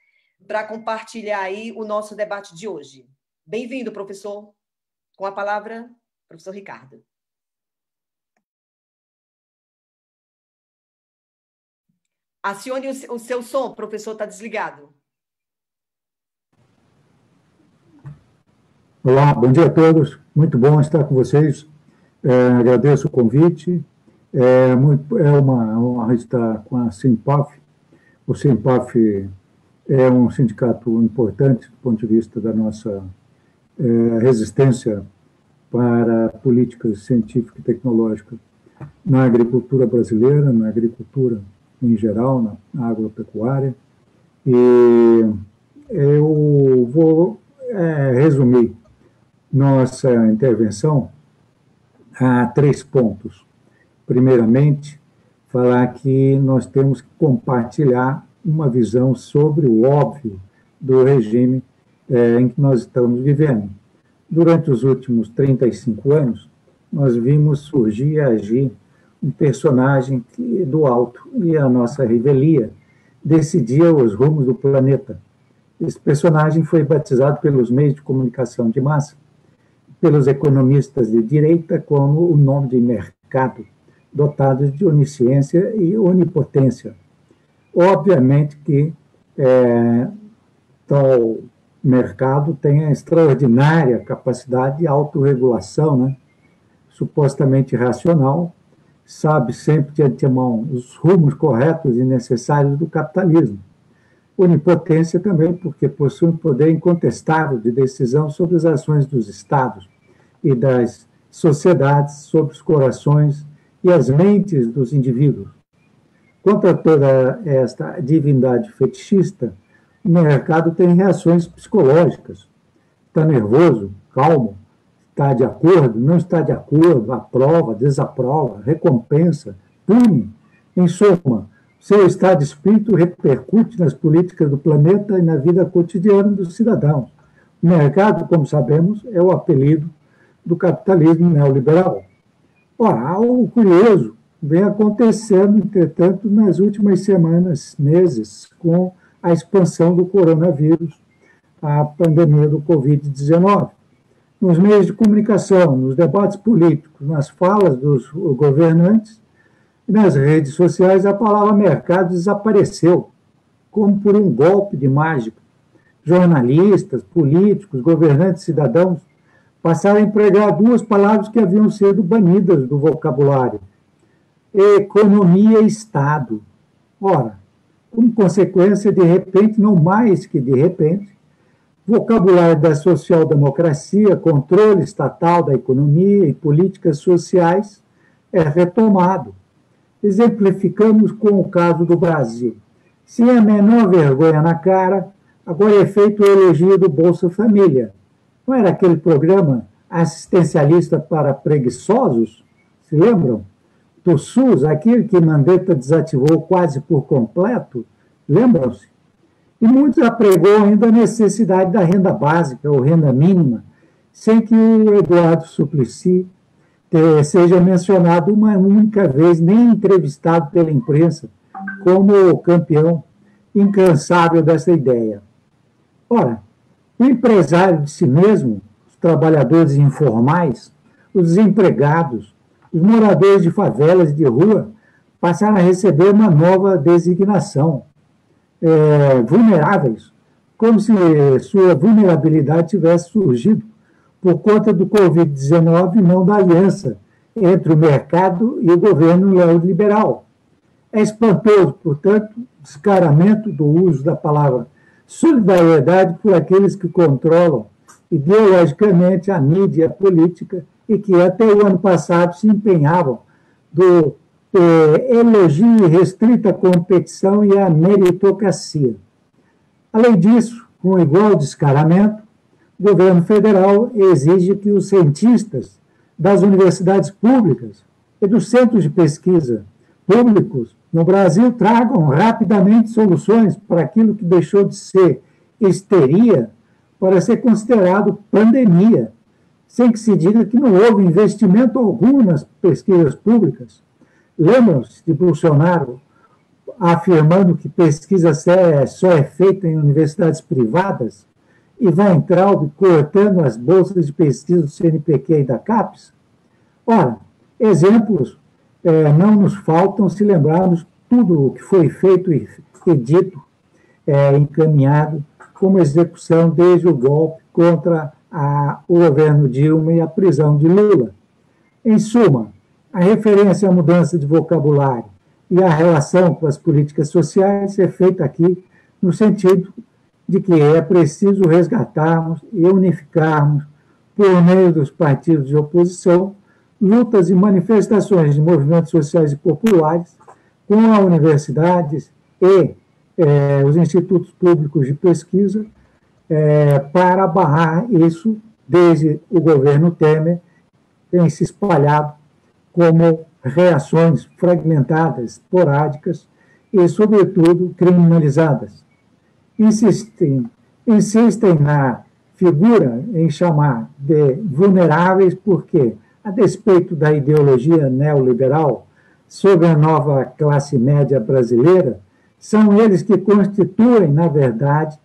para compartilhar aí o nosso debate de hoje. Bem-vindo, professor. Com a palavra, professor Ricardo. Acione o seu som, professor, está desligado. Olá, bom dia a todos. Muito bom estar com vocês. Agradeço o convite. É uma honra estar com a Simpaf. O Simpaf é um sindicato importante do ponto de vista da nossa resistência para políticas científicas e tecnológicas na agricultura brasileira, na agricultura em geral, na agropecuária. E eu vou resumir nossa intervenção a 3 pontos. Primeiramente, falar que nós temos que compartilhar uma visão sobre o óbvio do regime em que nós estamos vivendo. Durante os últimos 35 anos, nós vimos surgir e agir um personagem que, do alto, e a nossa revelia decidia os rumos do planeta. Esse personagem foi batizado pelos meios de comunicação de massa, pelos economistas de direita, como o nome de mercado, dotados de onisciência e onipotência. Obviamente que tal mercado tem a extraordinária capacidade de autorregulação, né? Supostamente racional, sabe sempre de antemão os rumos corretos e necessários do capitalismo. Onipotência também, porque possui um poder incontestável de decisão sobre as ações dos estados e das sociedades, sobre os corações e as mentes dos indivíduos. Contra toda esta divindade fetichista, o mercado tem reações psicológicas. Está nervoso, calmo, está de acordo, não está de acordo, aprova, desaprova, recompensa, pune. Em suma, seu estado de espírito repercute nas políticas do planeta e na vida cotidiana dos cidadãos. O mercado, como sabemos, é o apelido do capitalismo neoliberal. Ora, algo curioso vem acontecendo, entretanto, nas últimas semanas, meses, com a expansão do coronavírus, a pandemia do Covid-19. Nos meios de comunicação, nos debates políticos, nas falas dos governantes e nas redes sociais, a palavra mercado desapareceu, como por um golpe de mágica. Jornalistas, políticos, governantes, cidadãos passaram a empregar 2 palavras que haviam sido banidas do vocabulário: economia e Estado. Ora, como consequência, de repente, não mais que de repente, o vocabulário da social-democracia, controle estatal da economia e políticas sociais é retomado. Exemplificamos com o caso do Brasil. Sem a menor vergonha na cara, agora é feito o elogio do Bolsa Família. Não era aquele programa assistencialista para preguiçosos? Se lembram? Do SUS, aquele que Mandetta desativou quase por completo? Lembram-se? E muitos apregou ainda a necessidade da renda básica ou renda mínima, sem que o Eduardo Suplicy seja mencionado uma única vez, nem entrevistado pela imprensa, como o campeão incansável dessa ideia. Ora, o empresário de si mesmo, os trabalhadores informais, os desempregados, os moradores de favelas e de rua passaram a receber uma nova designação, vulneráveis, como se sua vulnerabilidade tivesse surgido por conta do Covid-19 e não da aliança entre o mercado e o governo neoliberal. É espantoso, portanto, o descaramento do uso da palavra solidariedade por aqueles que controlam ideologicamente a mídia política e que até o ano passado se empenhavam do elogio e restrita competição e a meritocracia. Além disso, com igual descaramento, o governo federal exige que os cientistas das universidades públicas e dos centros de pesquisa públicos no Brasil tragam rapidamente soluções para aquilo que deixou de ser histeria para ser considerado pandemia, sem que se diga que não houve investimento algum nas pesquisas públicas. Lembram-se de Bolsonaro afirmando que pesquisa só é feita em universidades privadas e Weintraub cortando as bolsas de pesquisa do CNPq e da CAPES? Ora, exemplos não nos faltam se lembrarmos tudo o que foi feito e dito, encaminhado como execução desde o golpe contra o governo Dilma e a prisão de Lula. Em suma, a referência à mudança de vocabulário e a relação com as políticas sociais é feita aqui no sentido de que é preciso resgatarmos e unificarmos, por meio dos partidos de oposição, lutas e manifestações de movimentos sociais e populares com as universidades e os institutos públicos de pesquisa para barrar isso desde o governo Temer, tem se espalhado como reações fragmentadas, esporádicas e, sobretudo, criminalizadas. Insistem na figura em chamar de vulneráveis porque, a despeito da ideologia neoliberal sobre a nova classe média brasileira, são eles que constituem, na verdade,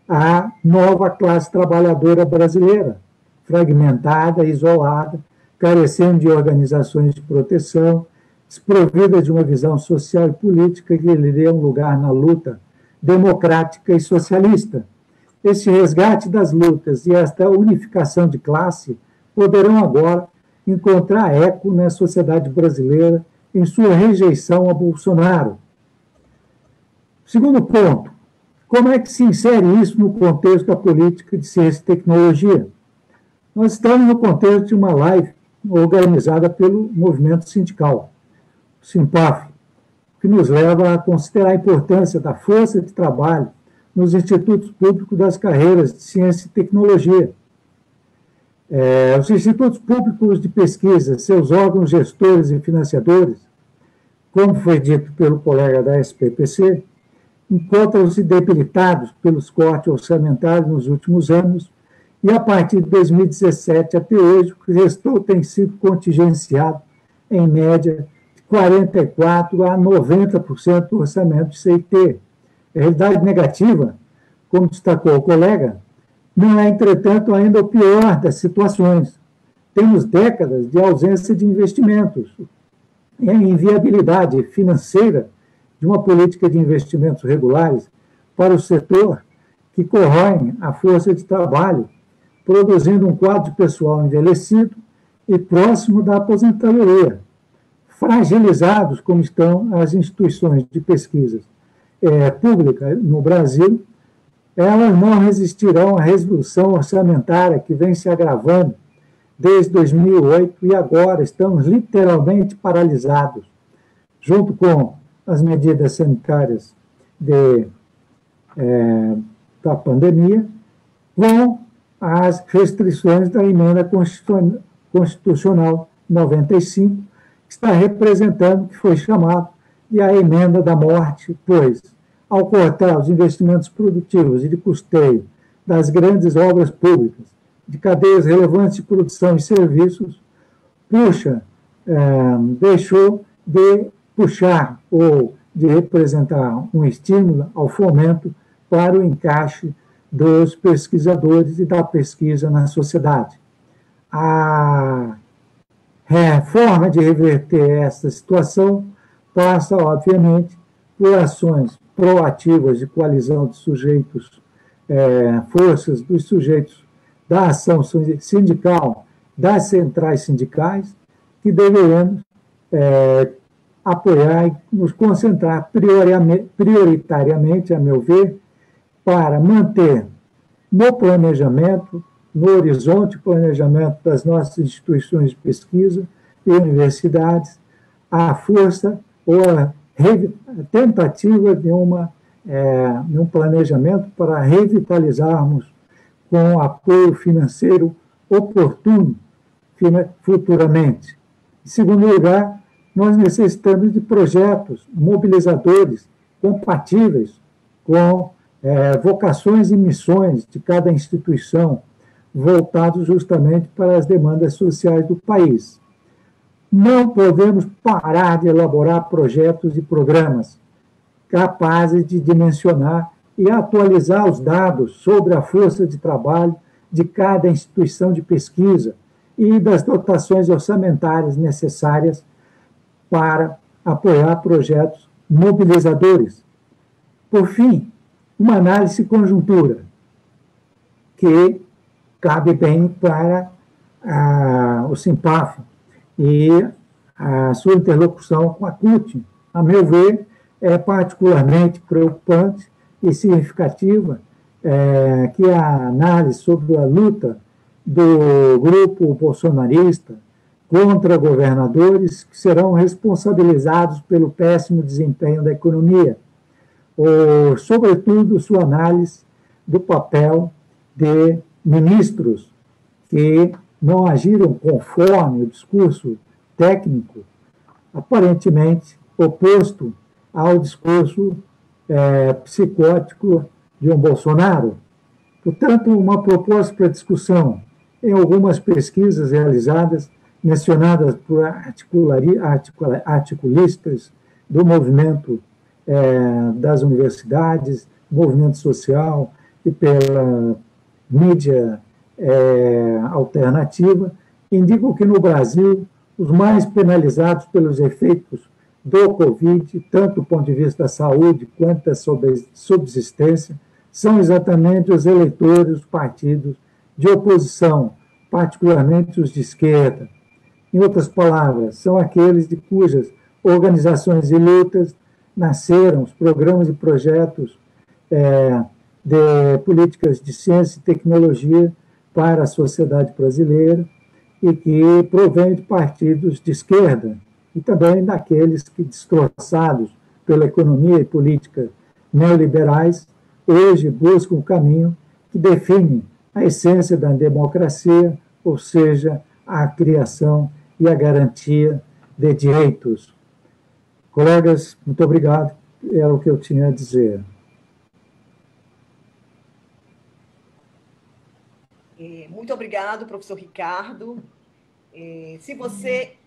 a nova classe trabalhadora brasileira, fragmentada, isolada, carecendo de organizações de proteção, desprovida de uma visão social e política que lhe dê um lugar na luta democrática e socialista. Este resgate das lutas e esta unificação de classe poderão agora encontrar eco na sociedade brasileira em sua rejeição a Bolsonaro. Segundo ponto, como é que se insere isso no contexto da política de ciência e tecnologia? Nós estamos no contexto de uma live organizada pelo movimento sindical, o SIMPAF, que nos leva a considerar a importância da força de trabalho nos institutos públicos das carreiras de ciência e tecnologia. Os institutos públicos de pesquisa, seus órgãos gestores e financiadores, como foi dito pelo colega da SPPC, encontram-se debilitados pelos cortes orçamentários nos últimos anos e, a partir de 2017 até hoje, o que restou tem sido contingenciado, em média, de 44% a 90% do orçamento de CIT. A realidade negativa, como destacou o colega, não é, entretanto, ainda o pior das situações. Temos décadas de ausência de investimentos e a inviabilidade financeira de uma política de investimentos regulares para o setor que corroem a força de trabalho, produzindo um quadro de pessoal envelhecido e próximo da aposentadoria, fragilizados como estão as instituições de pesquisa pública no Brasil. Elas não resistirão à redução orçamentária que vem se agravando desde 2008 e agora estão literalmente paralisados. junto com as medidas sanitárias da pandemia, com as restrições da emenda constitucional 95, que está representando, que foi chamado de a emenda da morte, pois, ao cortar os investimentos produtivos e de custeio das grandes obras públicas, de cadeias relevantes de produção e serviços, deixou de puxar ou de representar um estímulo ao fomento para o encaixe dos pesquisadores e da pesquisa na sociedade. A forma de reverter essa situação passa, obviamente, por ações proativas de coalizão de sujeitos, forças dos sujeitos da ação sindical, das centrais sindicais, que deveremos apoiar e nos concentrar prioritariamente, a meu ver, para manter no planejamento, no horizonte planejamento das nossas instituições de pesquisa e universidades, a força ou a tentativa de um planejamento para revitalizarmos com apoio financeiro oportuno futuramente. Em segundo lugar, nós necessitamos de projetos mobilizadores compatíveis com vocações e missões de cada instituição, voltados justamente para as demandas sociais do país. Não podemos parar de elaborar projetos e programas capazes de dimensionar e atualizar os dados sobre a força de trabalho de cada instituição de pesquisa e das dotações orçamentárias necessárias para apoiar projetos mobilizadores. Por fim, uma análise de conjuntura, que cabe bem para o SIMPAF e a sua interlocução com a CUT. A meu ver, é particularmente preocupante e significativa que a análise sobre a luta do grupo bolsonarista contra governadores que serão responsabilizados pelo péssimo desempenho da economia, ou, sobretudo, sua análise do papel de ministros que não agiram conforme o discurso técnico, aparentemente oposto ao discurso psicótico de um Bolsonaro. Portanto, uma proposta para discussão em algumas pesquisas realizadas, mencionadas por articulistas do movimento das universidades, movimento social e pela mídia alternativa, indicam que no Brasil os mais penalizados pelos efeitos do Covid, tanto do ponto de vista da saúde quanto da subsistência, são exatamente os eleitores dos partidos de oposição, particularmente os de esquerda. Em outras palavras, são aqueles de cujas organizações e lutas nasceram os programas e projetos de políticas de ciência e tecnologia para a sociedade brasileira e que provém de partidos de esquerda e também daqueles que, destroçados pela economia e política neoliberais, hoje buscam o caminho que define a essência da democracia, ou seja, a criação e a garantia de direitos. Colegas, muito obrigado, era o que eu tinha a dizer. Muito obrigado, professor Ricardo. Se você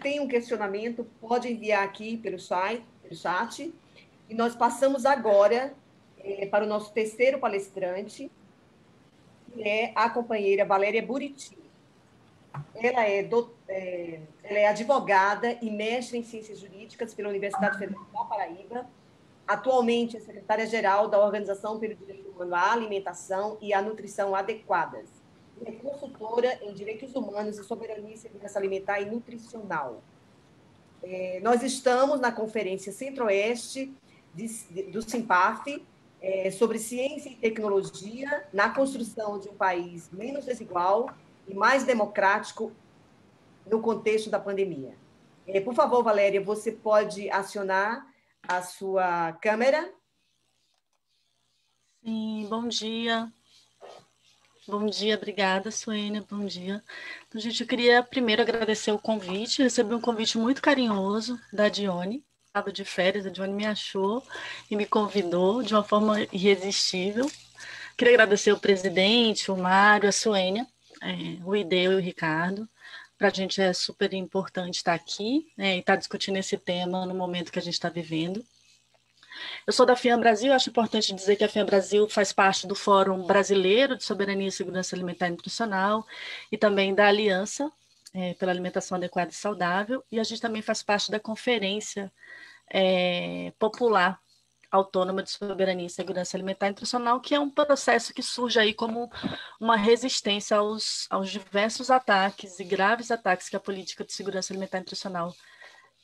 tem um questionamento, pode enviar aqui pelo chat, e nós passamos agora para o nosso terceiro palestrante, que é a companheira Valéria Buriti. Ela é advogada e mestre em Ciências Jurídicas pela Universidade Federal da Paraíba. Atualmente é secretária-geral da Organização pelo Direito Humano à Alimentação e à Nutrição Adequadas. É consultora em Direitos Humanos e Soberania e Segurança Alimentar e Nutricional. Nós estamos na Conferência Centro-Oeste do SIMPAF, sobre ciência e tecnologia na construção de um país menos desigual e mais democrático no contexto da pandemia. Por favor, Valéria, você pode acionar a sua câmera? Sim, bom dia. Bom dia, obrigada, Suênia, bom dia. Então, gente, eu queria primeiro agradecer o convite, recebi um convite muito carinhoso da Dione, estava de férias, a Dione me achou e me convidou de uma forma irresistível. Queria agradecer o presidente, o Mário, a Suênia, o Ideu e o Ricardo. Para a gente é super importante estar aqui, e estar discutindo esse tema no momento que a gente está vivendo. Eu sou da FIAM Brasil, acho importante dizer que a FIAM Brasil faz parte do Fórum Brasileiro de Soberania e Segurança Alimentar e Nutricional e também da Aliança pela Alimentação Adequada e Saudável, e a gente também faz parte da Conferência Popular Autônoma de Soberania e Segurança Alimentar e Nutricional, que é um processo que surge aí como uma resistência aos diversos ataques e graves ataques que a política de segurança alimentar e nutricional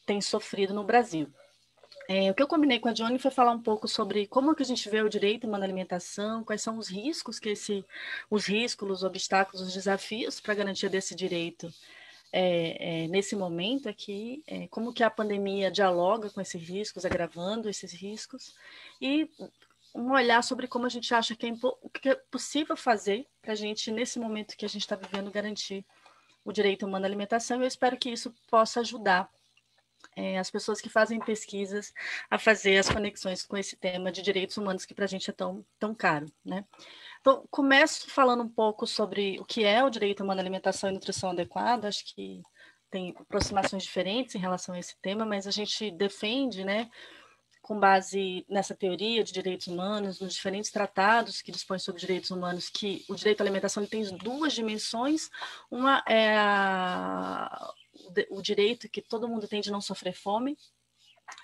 tem sofrido no Brasil. O que eu combinei com a Dione foi falar um pouco sobre como que a gente vê o direito humano à alimentação, quais são os riscos os riscos, os obstáculos, os desafios para a garantia desse direito nesse momento aqui, como que a pandemia dialoga com esses riscos, agravando esses riscos, e um olhar sobre como a gente acha que é possível fazer para a gente, nesse momento que a gente está vivendo, garantir o direito humano à alimentação. Eu espero que isso possa ajudar as pessoas que fazem pesquisas a fazer as conexões com esse tema de direitos humanos que para a gente é tão caro, né? Então, começo falando um pouco sobre o que é o direito humano à alimentação e nutrição adequada. Acho que tem aproximações diferentes em relação a esse tema, mas a gente defende, né, com base nessa teoria de direitos humanos, nos diferentes tratados que dispõem sobre direitos humanos, que o direito à alimentação ele tem duas dimensões. Uma é o direito que todo mundo tem de não sofrer fome,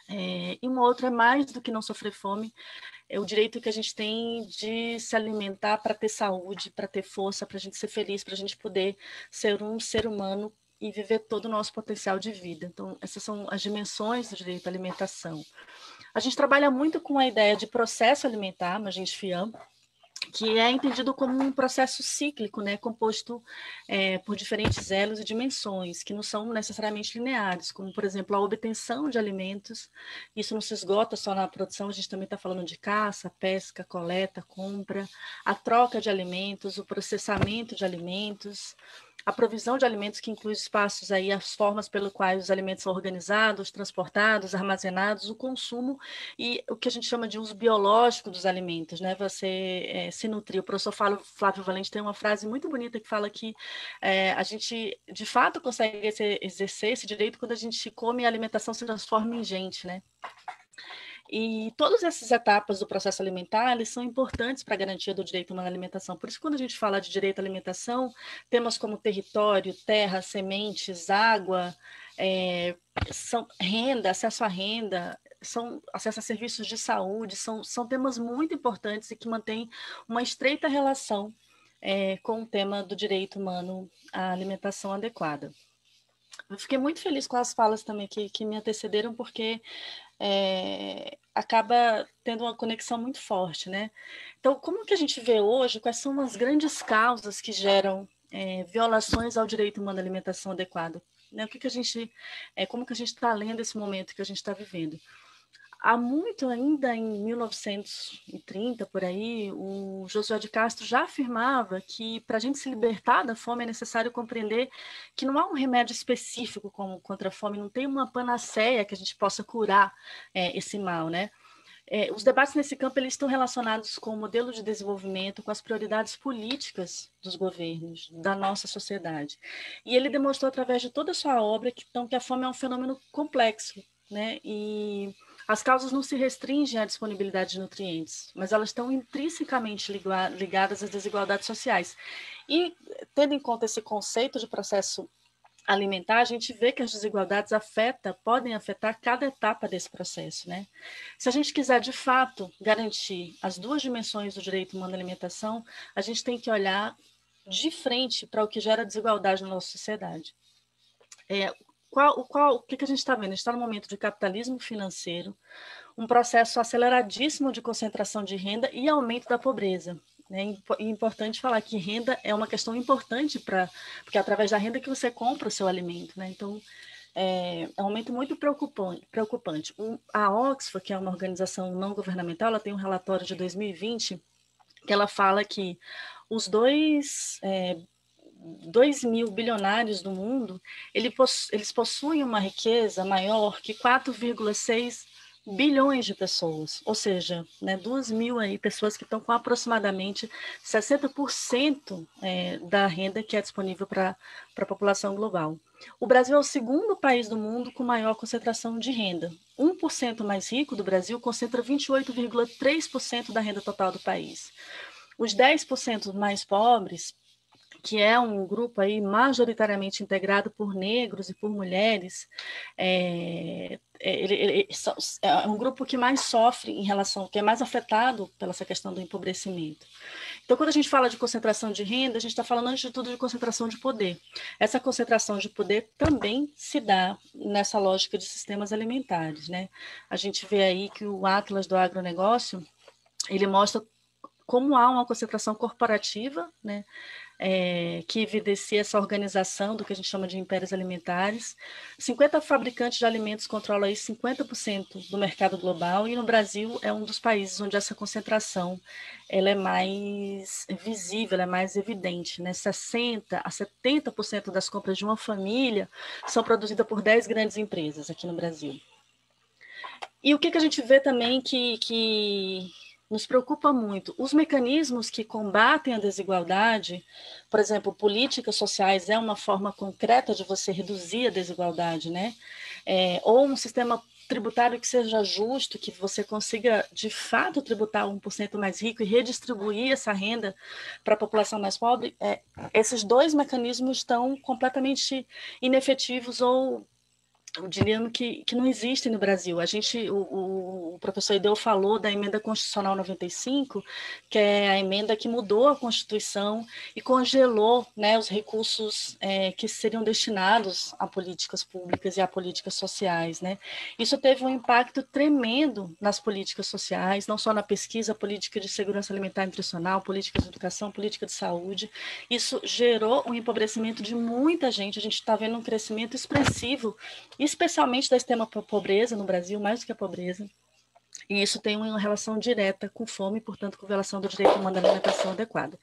e uma outra é mais do que não sofrer fome, é o direito que a gente tem de se alimentar para ter saúde, para ter força, para a gente ser feliz, para a gente poder ser um ser humano e viver todo o nosso potencial de vida. Então, essas são as dimensões do direito à alimentação. A gente trabalha muito com a ideia de processo alimentar, na gente FIAM, que é entendido como um processo cíclico, né, composto por diferentes elos e dimensões, que não são necessariamente lineares, como, por exemplo, a obtenção de alimentos. Isso não se esgota só na produção, a gente também está falando de caça, pesca, coleta, compra, a troca de alimentos, o processamento de alimentos, a provisão de alimentos, que inclui espaços aí, as formas pelo quais os alimentos são organizados, transportados, armazenados, o consumo e o que a gente chama de uso biológico dos alimentos, né? Você se nutrir. O professor Flávio Valente tem uma frase muito bonita que fala que a gente, de fato, consegue exercer esse direito quando a gente come e a alimentação se transforma em gente, né? E todas essas etapas do processo alimentar, eles são importantes para a garantia do direito humano à alimentação. Por isso, quando a gente fala de direito à alimentação, temas como território, terra, sementes, água, renda, acesso à renda, acesso a serviços de saúde, são temas muito importantes e que mantêm uma estreita relação com o tema do direito humano à alimentação adequada. Eu fiquei muito feliz com as falas também que me antecederam, porque acaba tendo uma conexão muito forte, né? Então, como que a gente vê hoje, quais são as grandes causas que geram violações ao direito humano à alimentação adequada? Né? Como que a gente está lendo esse momento que a gente está vivendo? Há muito, ainda em 1930, por aí, o Josué de Castro já afirmava que para a gente se libertar da fome é necessário compreender que não há um remédio específico contra a fome, não tem uma panaceia que a gente possa curar esse mal, né? Os debates nesse campo eles estão relacionados com o modelo de desenvolvimento, com as prioridades políticas dos governos, da nossa sociedade. E ele demonstrou através de toda a sua obra que a fome é um fenômeno complexo, né? E as causas não se restringem à disponibilidade de nutrientes, mas elas estão intrinsecamente ligadas às desigualdades sociais. E, tendo em conta esse conceito de processo alimentar, a gente vê que as desigualdades podem afetar cada etapa desse processo, né? Se a gente quiser, de fato, garantir as duas dimensões do direito humano à alimentação, a gente tem que olhar de frente para o que gera desigualdade na nossa sociedade. O que a gente está vendo? A gente está num momento de capitalismo financeiro, um processo aceleradíssimo de concentração de renda e aumento da pobreza. É importante falar que renda é uma questão importante porque é através da renda que você compra o seu alimento, né? Então, é um aumento muito preocupante. A Oxfam, que é uma organização não governamental, ela tem um relatório de 2020 que ela fala que os 2.000 bilionários do mundo, eles possuem uma riqueza maior que 4,6 bilhões de pessoas, ou seja, 2.000 aí pessoas que estão com aproximadamente 60% da renda que é disponível para a população global. O Brasil é o segundo país do mundo com maior concentração de renda. 1% mais rico do Brasil concentra 28,3% da renda total do país. Os 10% mais pobres, que é um grupo aí majoritariamente integrado por negros e por mulheres, é um grupo que mais sofre que é mais afetado pela essa questão do empobrecimento. Então, quando a gente fala de concentração de renda, a gente está falando, antes de tudo, de concentração de poder. Essa concentração de poder também se dá nessa lógica de sistemas alimentares, né? A gente vê aí que o Atlas do Agronegócio, ele mostra como há uma concentração corporativa, né? Que evidencia essa organização do que a gente chama de impérios alimentares. 50 fabricantes de alimentos controlam aí 50% do mercado global, e no Brasil é um dos países onde essa concentração ela é mais visível, ela é mais evidente, né? 60% a 70% das compras de uma família são produzidas por 10 grandes empresas aqui no Brasil. E o que a gente vê também que nos preocupa muito, os mecanismos que combatem a desigualdade, por exemplo, políticas sociais é uma forma concreta de você reduzir a desigualdade, né? Ou um sistema tributário que seja justo, que você consiga, de fato, tributar 1% mais rico e redistribuir essa renda para a população mais pobre, esses dois mecanismos estão completamente inefetivos ou eu diria que não existem no Brasil. O professor Ideu falou da emenda constitucional 95, que é a emenda que mudou a Constituição e congelou, né, os recursos que seriam destinados a políticas públicas e a políticas sociais, né? Isso teve um impacto tremendo nas políticas sociais, não só na pesquisa, política de segurança alimentar e nutricional, política de educação, política de saúde. Isso gerou um empobrecimento de muita gente. A gente está vendo um crescimento expressivo, especialmente da extrema pobreza no Brasil, mais do que a pobreza. E isso tem uma relação direta com fome, portanto, com violação do direito humano à alimentação adequada.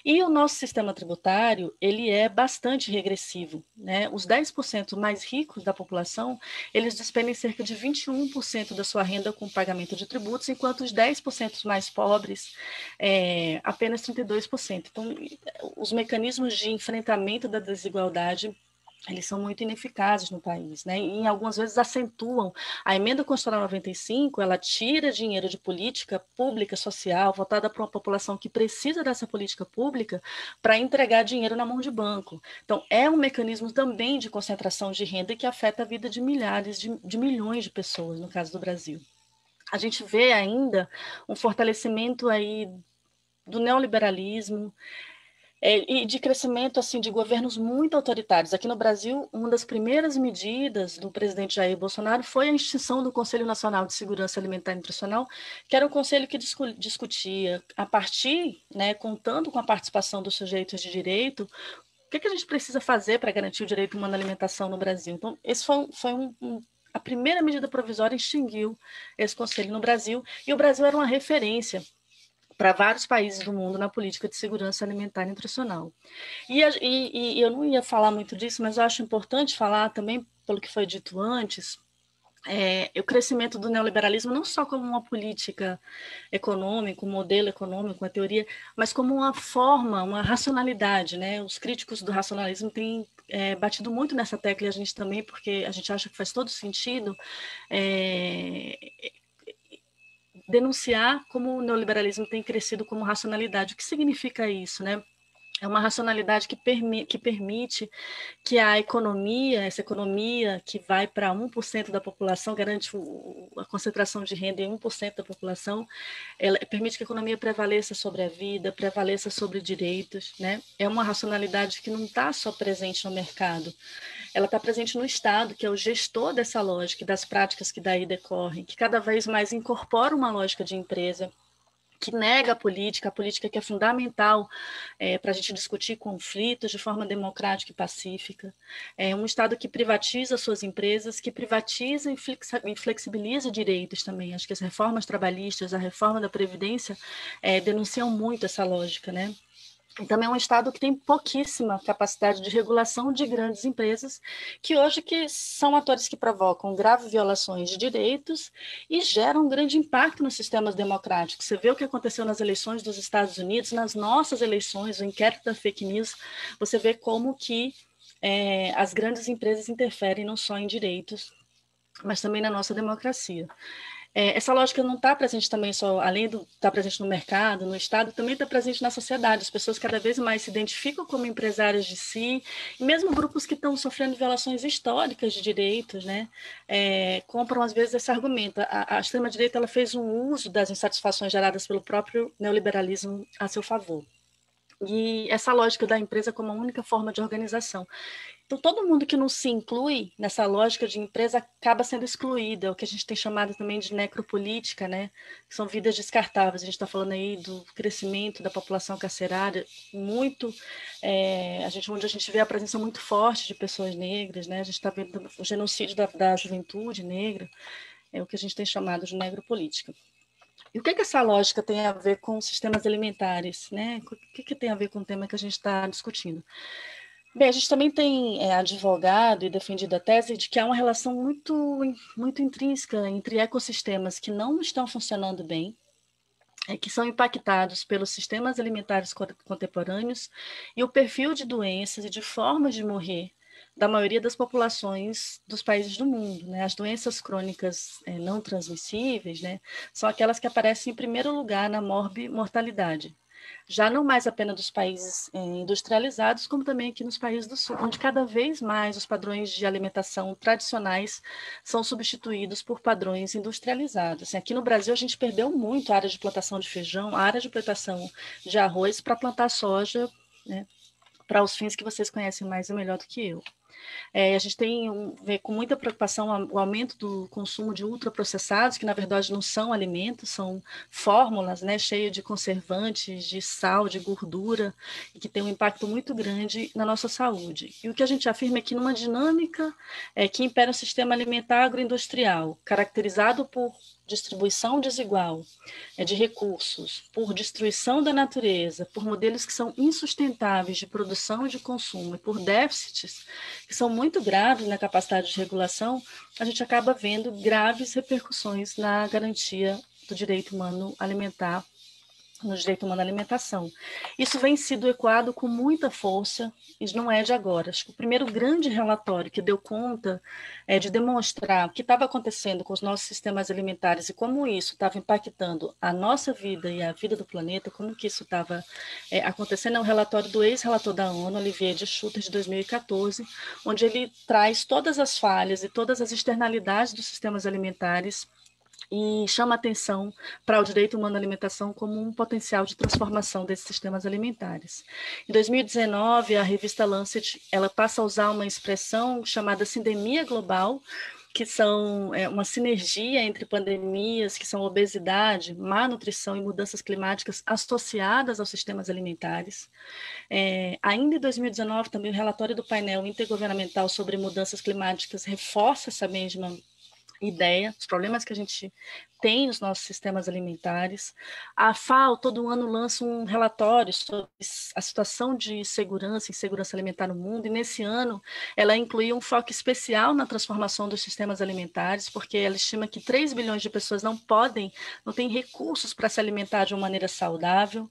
E o nosso sistema tributário, ele é bastante regressivo, né? Os 10% mais ricos da população, eles despendem cerca de 21% da sua renda com pagamento de tributos, enquanto os 10% mais pobres, apenas 32%. Então, os mecanismos de enfrentamento da desigualdade, eles são muito ineficazes no país, né? E algumas vezes acentuam. A emenda constitucional 95, ela tira dinheiro de política pública social voltada para uma população que precisa dessa política pública para entregar dinheiro na mão de banco. Então, é um mecanismo também de concentração de renda que afeta a vida de milhares, de milhões de pessoas, no caso do Brasil. A gente vê ainda um fortalecimento aí do neoliberalismo, e de crescimento assim de governos muito autoritários. Aqui no Brasil, uma das primeiras medidas do presidente Jair Bolsonaro foi a extinção do Conselho Nacional de Segurança Alimentar e Nutricional, que era um conselho que discutia, a partir, né, contando com a participação dos sujeitos de direito, o que a gente precisa fazer para garantir o direito humano à alimentação no Brasil. Então, esse foi a primeira medida provisória extinguiu esse conselho no Brasil, e o Brasil era uma referência para vários países do mundo na política de segurança alimentar e nutricional. E eu não ia falar muito disso, mas eu acho importante falar também, pelo que foi dito antes, o crescimento do neoliberalismo não só como uma política econômica, um modelo econômico, uma teoria, mas como uma forma, uma racionalidade, né? Os críticos do racionalismo têm batido muito nessa tecla, e a gente também, porque a gente acha que faz todo sentido denunciar como o neoliberalismo tem crescido como racionalidade. O que significa isso, né? É uma racionalidade que permite que a economia, essa economia que vai para 1% da população, garante a concentração de renda em 1% da população, ela permite que a economia prevaleça sobre a vida, prevaleça sobre direitos, né? É uma racionalidade que não está só presente no mercado, ela está presente no Estado, que é o gestor dessa lógica e das práticas que daí decorrem, que cada vez mais incorpora uma lógica de empresa, que nega a política que é fundamental para a gente discutir conflitos de forma democrática e pacífica. É um Estado que privatiza suas empresas, que privatiza e flexibiliza direitos também. Acho que as reformas trabalhistas, a reforma da Previdência denunciam muito essa lógica, né? E também é um Estado que tem pouquíssima capacidade de regulação de grandes empresas, que hoje que são atores que provocam graves violações de direitos e geram um grande impacto nos sistemas democráticos. Você vê o que aconteceu nas eleições dos Estados Unidos, nas nossas eleições, o inquérito da fake news, você vê como que as grandes empresas interferem não só em direitos, mas também na nossa democracia. Essa lógica não está presente também só, além de estar presente no mercado, no Estado, também está presente na sociedade. As pessoas cada vez mais se identificam como empresárias de si, e mesmo grupos que estão sofrendo violações históricas de direitos, né, compram às vezes esse argumento. A extrema-direita ela fez um uso das insatisfações geradas pelo próprio neoliberalismo a seu favor. E essa lógica da empresa como a única forma de organização. Então, todo mundo que não se inclui nessa lógica de empresa acaba sendo excluído, é o que a gente tem chamado também de necropolítica, né? Que são vidas descartáveis. A gente está falando aí do crescimento da população carcerária, muito, onde a gente vê a presença muito forte de pessoas negras, né? A gente está vendo o genocídio da juventude negra, é o que a gente tem chamado de necropolítica. E o que essa lógica tem a ver com sistemas alimentares, né? O que tem a ver com o tema que a gente está discutindo? Bem, a gente também tem advogado e defendido a tese de que há uma relação muito intrínseca entre ecossistemas que não estão funcionando bem, que são impactados pelos sistemas alimentares contemporâneos e o perfil de doenças e de formas de morrer da maioria das populações dos países do mundo, né? As doenças crônicas não transmissíveis, né, são aquelas que aparecem em primeiro lugar na mortalidade. Já não mais apenas dos países industrializados, como também aqui nos países do sul, onde cada vez mais os padrões de alimentação tradicionais são substituídos por padrões industrializados. Assim, aqui no Brasil, a gente perdeu muito a área de plantação de feijão, a área de plantação de arroz para plantar soja, né, para os fins que vocês conhecem mais e melhor do que eu. A gente vê com muita preocupação o aumento do consumo de ultraprocessados, que na verdade não são alimentos, são fórmulas, né, cheias de conservantes, de sal, de gordura, e que tem um impacto muito grande na nossa saúde. E o que a gente afirma é que numa dinâmica que impera o sistema alimentar agroindustrial, caracterizado por distribuição desigual de recursos, por destruição da natureza, por modelos que são insustentáveis de produção e de consumo, e por déficits que são muito graves na capacidade de regulação, a gente acaba vendo graves repercussões na garantia do direito humano alimentar, no direito humano à alimentação. Isso vem sido ecoado com muita força, e não é de agora. Acho que o primeiro grande relatório que deu conta de demonstrar o que estava acontecendo com os nossos sistemas alimentares e como isso estava impactando a nossa vida e a vida do planeta, como que isso estava acontecendo, é um relatório do ex-relator da ONU, Olivier de Schutter, de 2014, onde ele traz todas as falhas e todas as externalidades dos sistemas alimentares e chama atenção para o direito humano à alimentação como um potencial de transformação desses sistemas alimentares. Em 2019, a revista Lancet ela passa a usar uma expressão chamada sindemia global, que são uma sinergia entre pandemias, que são obesidade, má nutrição e mudanças climáticas associadas aos sistemas alimentares. Ainda em 2019, também o relatório do painel intergovernamental sobre mudanças climáticas reforça essa mesma ideia, os problemas que a gente tem nos nossos sistemas alimentares. A FAO todo ano lança um relatório sobre a situação de segurança e insegurança alimentar no mundo, e nesse ano ela incluiu um foco especial na transformação dos sistemas alimentares, porque ela estima que 3 bilhões de pessoas não têm recursos para se alimentar de uma maneira saudável.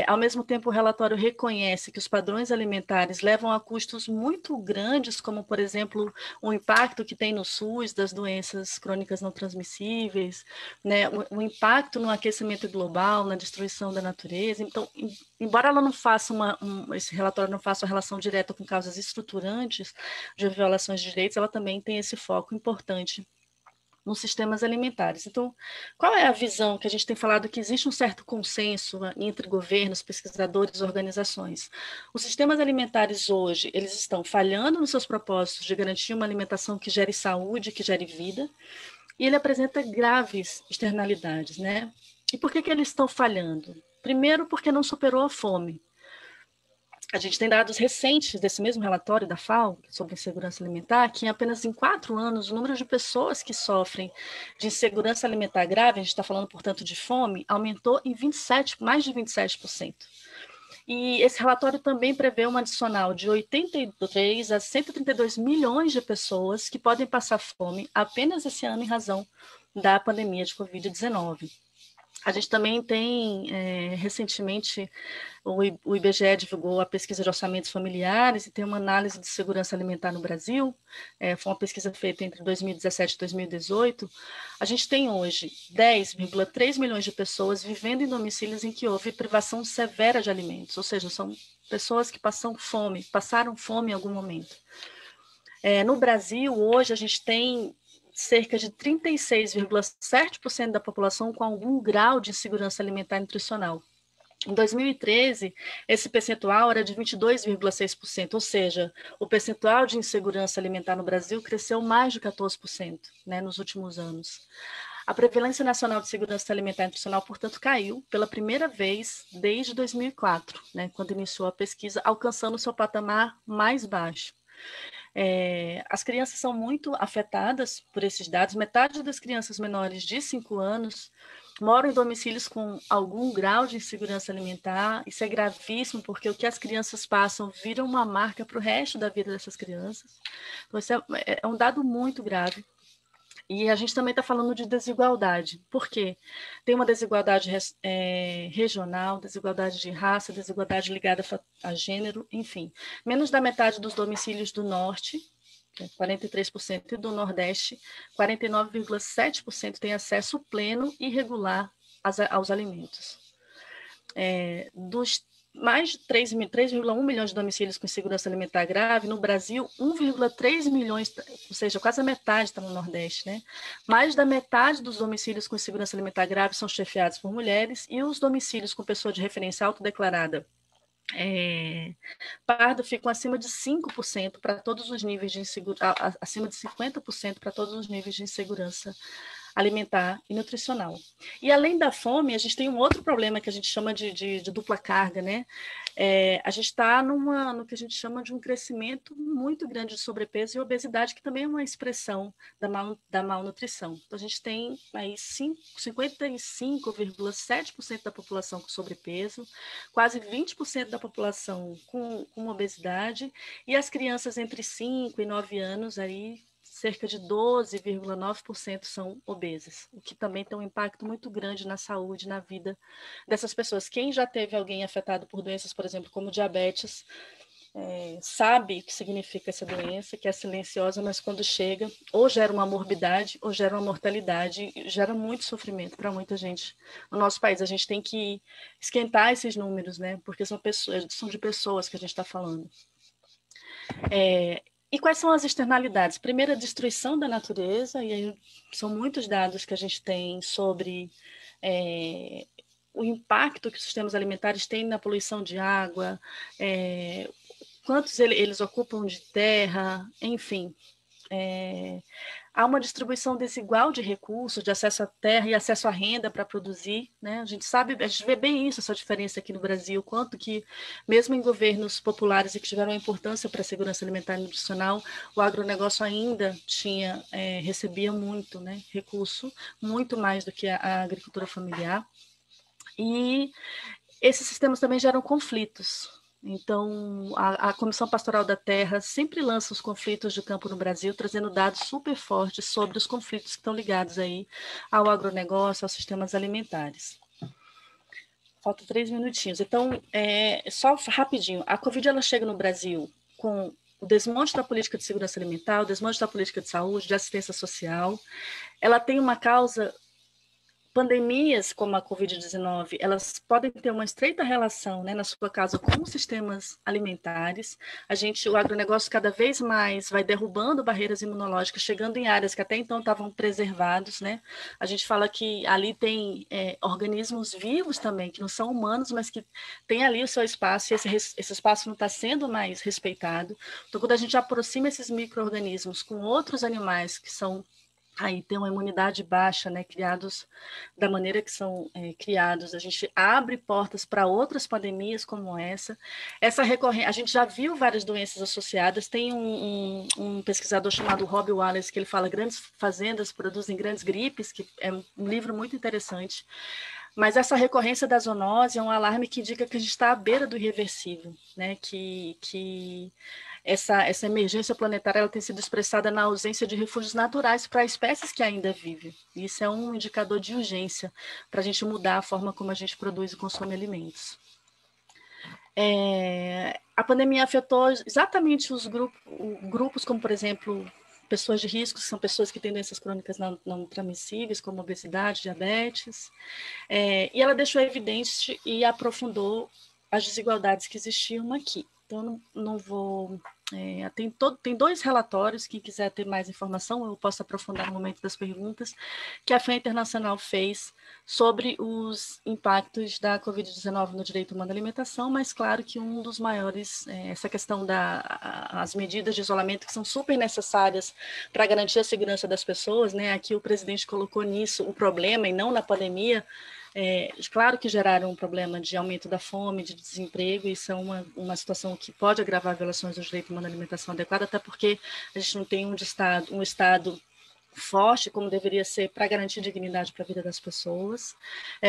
Ao mesmo tempo, o relatório reconhece que os padrões alimentares levam a custos muito grandes, como, por exemplo, o impacto que tem no SUS das doenças crônicas não transmissíveis, né, o impacto no aquecimento global, na destruição da natureza. Então, embora ela não faça esse relatório não faça uma relação direta com causas estruturantes de violações de direitos, ela também tem esse foco importante nos sistemas alimentares. Então, qual é a visão que a gente tem falado que existe um certo consenso entre governos, pesquisadores, organizações? Os sistemas alimentares hoje, eles estão falhando nos seus propósitos de garantir uma alimentação que gere saúde, que gere vida, e ele apresenta graves externalidades, né? E por que eles estão falhando? Primeiro, porque não superou a fome. A gente tem dados recentes desse mesmo relatório da FAO sobre insegurança alimentar, que apenas em 4 anos o número de pessoas que sofrem de insegurança alimentar grave, a gente está falando, portanto, de fome, aumentou em mais de 27%. E esse relatório também prevê um adicional de 83 a 132 milhões de pessoas que podem passar fome apenas esse ano em razão da pandemia de Covid-19. A gente também tem, recentemente, o IBGE divulgou a pesquisa de orçamentos familiares e tem uma análise de segurança alimentar no Brasil, foi uma pesquisa feita entre 2017 e 2018. A gente tem hoje 10,3 milhões de pessoas vivendo em domicílios em que houve privação severa de alimentos, ou seja, são pessoas que passaram fome em algum momento. No Brasil, hoje, a gente tem cerca de 36,7% da população com algum grau de insegurança alimentar e nutricional. Em 2013, esse percentual era de 22,6%, ou seja, o percentual de insegurança alimentar no Brasil cresceu mais de 14%, né, nos últimos anos. A Prevalência Nacional de Segurança Alimentar e Nutricional, portanto, caiu pela primeira vez desde 2004, né, quando iniciou a pesquisa, alcançando o seu patamar mais baixo. As crianças são muito afetadas por esses dados. Metade das crianças menores de 5 anos moram em domicílios com algum grau de insegurança alimentar. Isso é gravíssimo, porque o que as crianças passam vira uma marca para o resto da vida dessas crianças. Então, isso é um dado muito grave. E a gente também está falando de desigualdade. Por quê? Tem uma desigualdade regional, desigualdade de raça, desigualdade ligada a gênero, enfim. Menos da metade dos domicílios do Norte, 43%, e do Nordeste, 49,7% tem acesso pleno e regular aos alimentos. Dos mais de 3,1 milhões de domicílios com insegurança alimentar grave, no Brasil, 1,3 milhões, ou seja, quase a metade está no Nordeste, né? Mais da metade dos domicílios com insegurança alimentar grave são chefiados por mulheres, e os domicílios com pessoa de referência autodeclarada pardo ficam acima de 5% para todos os níveis de insegurança, acima de 50% para todos os níveis de insegurança alimentar e nutricional. E além da fome, a gente tem um outro problema que a gente chama de dupla carga, né? A gente está no que a gente chama de um crescimento muito grande de sobrepeso e obesidade, que também é uma expressão da malnutrição. Então, a gente tem aí 55,7% da população com sobrepeso, quase 20% da população com obesidade, e as crianças entre 5 e 9 anos aí, cerca de 12,9% são obesas, o que também tem um impacto muito grande na saúde, na vida dessas pessoas. Quem já teve alguém afetado por doenças, por exemplo, como diabetes, sabe o que significa essa doença, que é silenciosa, mas quando chega, ou gera uma morbidade, ou gera uma mortalidade, e gera muito sofrimento para muita gente. No nosso país, a gente tem que esquentar esses números, né? Porque são de pessoas que a gente está falando. E quais são as externalidades? Primeiro, a destruição da natureza, e aí são muitos dados que a gente tem sobre o impacto que os sistemas alimentares têm na poluição de água, quantos eles ocupam de terra, enfim. Há uma distribuição desigual de recursos, de acesso à terra e acesso à renda para produzir, né? A gente vê bem isso, essa diferença aqui no Brasil, quanto que, mesmo em governos populares e que tiveram importância para a segurança alimentar e nutricional, o agronegócio ainda recebia muito, né, recurso, muito mais do que a agricultura familiar. E esses sistemas também geram conflitos. Então, a Comissão Pastoral da Terra sempre lança os conflitos de campo no Brasil, trazendo dados super fortes sobre os conflitos que estão ligados aí ao agronegócio, aos sistemas alimentares. Faltam 3 minutinhos. Então, só rapidinho, a Covid ela chega no Brasil com o desmonte da política de segurança alimentar, o desmonte da política de saúde, de assistência social. Ela tem uma causa... Pandemias como a Covid-19, elas podem ter uma estreita relação, né, na sua causa, com os sistemas alimentares. O agronegócio cada vez mais vai derrubando barreiras imunológicas, chegando em áreas que até então estavam preservados, né? A gente fala que ali tem organismos vivos também, que não são humanos, mas que tem ali o seu espaço, e esse espaço não está sendo mais respeitado. Então, quando a gente aproxima esses micro-organismos com outros animais que são aí tem uma imunidade baixa, né, criados da maneira que são criados, a gente abre portas para outras pandemias como essa recorrente, a gente já viu várias doenças associadas, tem um pesquisador chamado Robbie Wallace, que ele fala grandes fazendas produzem grandes gripes, que é um livro muito interessante, mas essa recorrência da zoonose é um alarme que indica que a gente está à beira do irreversível, né, que essa emergência planetária ela tem sido expressada na ausência de refúgios naturais para espécies que ainda vivem. Isso é um indicador de urgência para a gente mudar a forma como a gente produz e consome alimentos. A pandemia afetou exatamente os grupos como, por exemplo, pessoas de risco, que são pessoas que têm doenças crônicas não transmissíveis, como obesidade, diabetes, e ela deixou evidente e aprofundou as desigualdades que existiam aqui. Então, não vou... tem 2 relatórios, quem quiser ter mais informação, eu posso aprofundar no momento das perguntas, que a FEA Internacional fez sobre os impactos da Covid-19 no direito humano à alimentação, mas claro que um dos maiores, essa questão das medidas de isolamento, que são super necessárias para garantir a segurança das pessoas, né? Aqui o presidente colocou nisso o problema e não na pandemia. Claro que geraram um problema de aumento da fome, de desemprego, e isso é uma situação que pode agravar violações do direito humano à alimentação adequada, até porque a gente não tem um Estado forte, como deveria ser, para garantir dignidade para a vida das pessoas.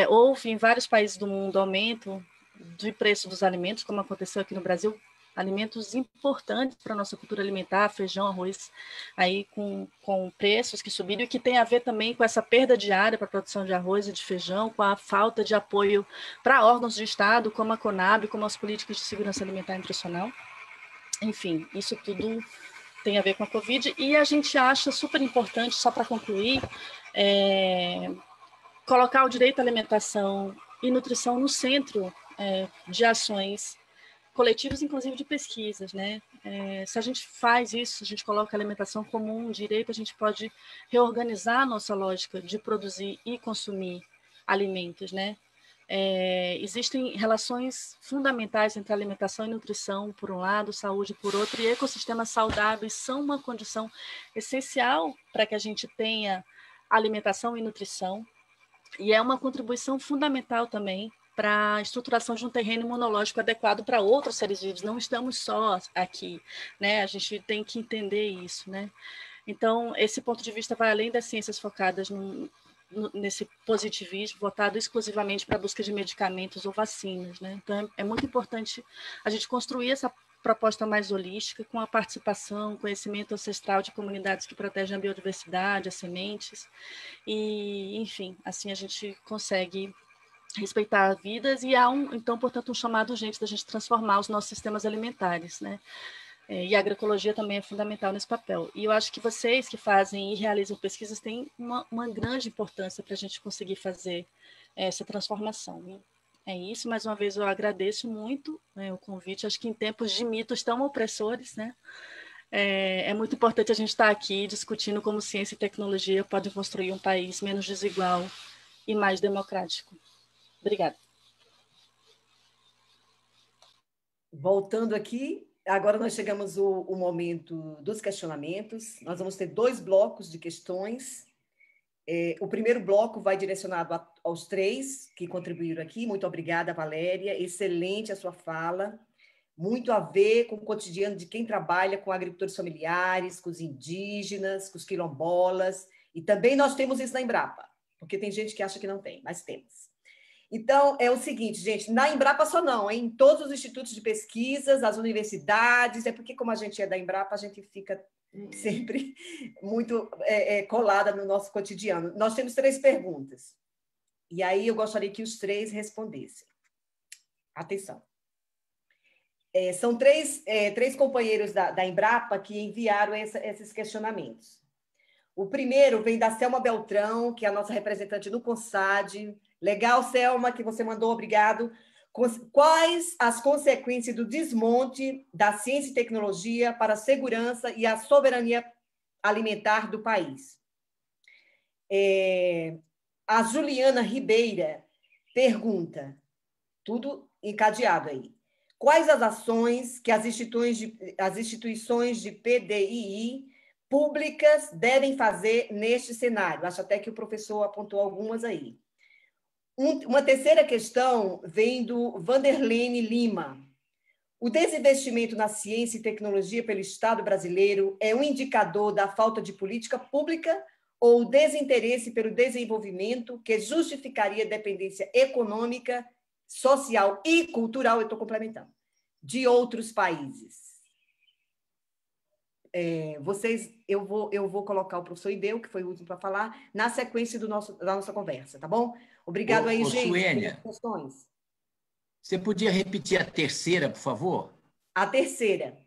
Houve em vários países do mundo aumento do preço dos alimentos, como aconteceu aqui no Brasil, alimentos importantes para a nossa cultura alimentar, feijão, arroz, aí com preços que subiram, e que tem a ver também com essa perda de área para a produção de arroz e de feijão, com a falta de apoio para órgãos de Estado, como a CONAB, como as políticas de segurança alimentar e nutricional. Enfim, isso tudo tem a ver com a Covid, e a gente acha super importante, só para concluir, colocar o direito à alimentação e nutrição no centro de ações coletivos, inclusive de pesquisas, né? Se a gente faz isso, a gente coloca a alimentação como um direito, a gente pode reorganizar a nossa lógica de produzir e consumir alimentos, né? Existem relações fundamentais entre alimentação e nutrição, por um lado, saúde por outro, e ecossistemas saudáveis são uma condição essencial para que a gente tenha alimentação e nutrição, e é uma contribuição fundamental também para a estruturação de um terreno imunológico adequado para outros seres vivos. Não estamos só aqui, né? A gente tem que entender isso, né? Então, esse ponto de vista vai além das ciências focadas nesse positivismo, voltado exclusivamente para a busca de medicamentos ou vacinas, né? Então, é muito importante a gente construir essa proposta mais holística, com a participação, conhecimento ancestral de comunidades que protegem a biodiversidade, as sementes, e, enfim, assim a gente consegue respeitar vidas, e há então, portanto, um chamado urgente da gente transformar os nossos sistemas alimentares, né? E a agroecologia também é fundamental nesse papel. E eu acho que vocês que fazem e realizam pesquisas têm uma grande importância para a gente conseguir fazer essa transformação, né? É isso, mais uma vez eu agradeço muito, né, o convite. Acho que em tempos de mitos tão opressores, né, é muito importante a gente estar aqui discutindo como ciência e tecnologia podem construir um país menos desigual e mais democrático. Obrigada. Voltando aqui, agora nós chegamos ao momento dos questionamentos. Nós vamos ter 2 blocos de questões. O primeiro bloco vai direcionado aos 3 que contribuíram aqui. Muito obrigada, Valéria. Excelente a sua fala. Muito a ver com o cotidiano de quem trabalha com agricultores familiares, com os indígenas, com os quilombolas. E também nós temos isso na Embrapa, porque tem gente que acha que não tem, mas temos. Então, é o seguinte, gente, na Embrapa só não, hein? Em todos os institutos de pesquisas, as universidades, porque como a gente é da Embrapa, a gente fica sempre muito colada no nosso cotidiano. Nós temos 3 perguntas, e aí eu gostaria que os 3 respondessem. Atenção. São 3 companheiros da Embrapa que enviaram esses questionamentos. O primeiro vem da Selma Beltrão, que é a nossa representante no CONSAD. Legal, Selma, que você mandou, obrigado. Quais as consequências do desmonte da ciência e tecnologia para a segurança e a soberania alimentar do país? A Juliana Ribeira pergunta, tudo encadeado aí. Quais as ações que as instituições de PDII públicas devem fazer neste cenário? Acho até que o professor apontou algumas aí. Uma terceira questão vem do Vanderlene Lima. O desinvestimento na ciência e tecnologia pelo Estado brasileiro é um indicador da falta de política pública ou o desinteresse pelo desenvolvimento que justificaria dependência econômica, social e cultural, eu estou complementando, de outros países? Eu vou colocar o professor Ideu, que foi o último para falar, na sequência da nossa conversa, tá bom? Obrigado aí, gente, Suênia, pelas questões. você podia repetir a terceira, por favor? A terceira.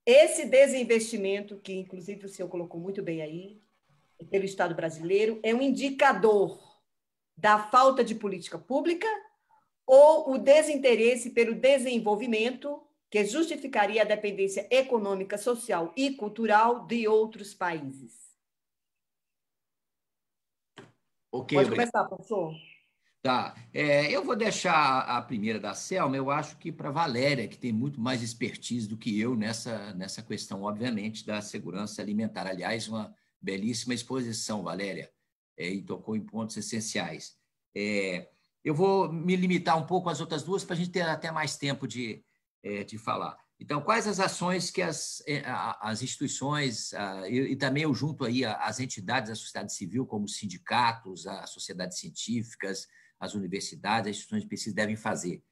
Esse desinvestimento, que inclusive o senhor colocou muito bem aí, pelo Estado brasileiro, é um indicador da falta de política pública ou o desinteresse pelo desenvolvimento que justificaria a dependência econômica, social e cultural de outros países? Okay, pode começar, professor. Tá. Eu vou deixar a primeira da Selma, eu acho que para a Valéria, que tem muito mais expertise do que eu nessa questão, obviamente, da segurança alimentar. Aliás, uma belíssima exposição, Valéria, e tocou em pontos essenciais. Eu vou me limitar um pouco às outras duas para a gente ter até mais tempo de falar. Então, quais as ações que as instituições, e também eu junto aí as entidades da sociedade civil, como os sindicatos, as sociedades científicas, as universidades, as instituições de pesquisa devem fazer?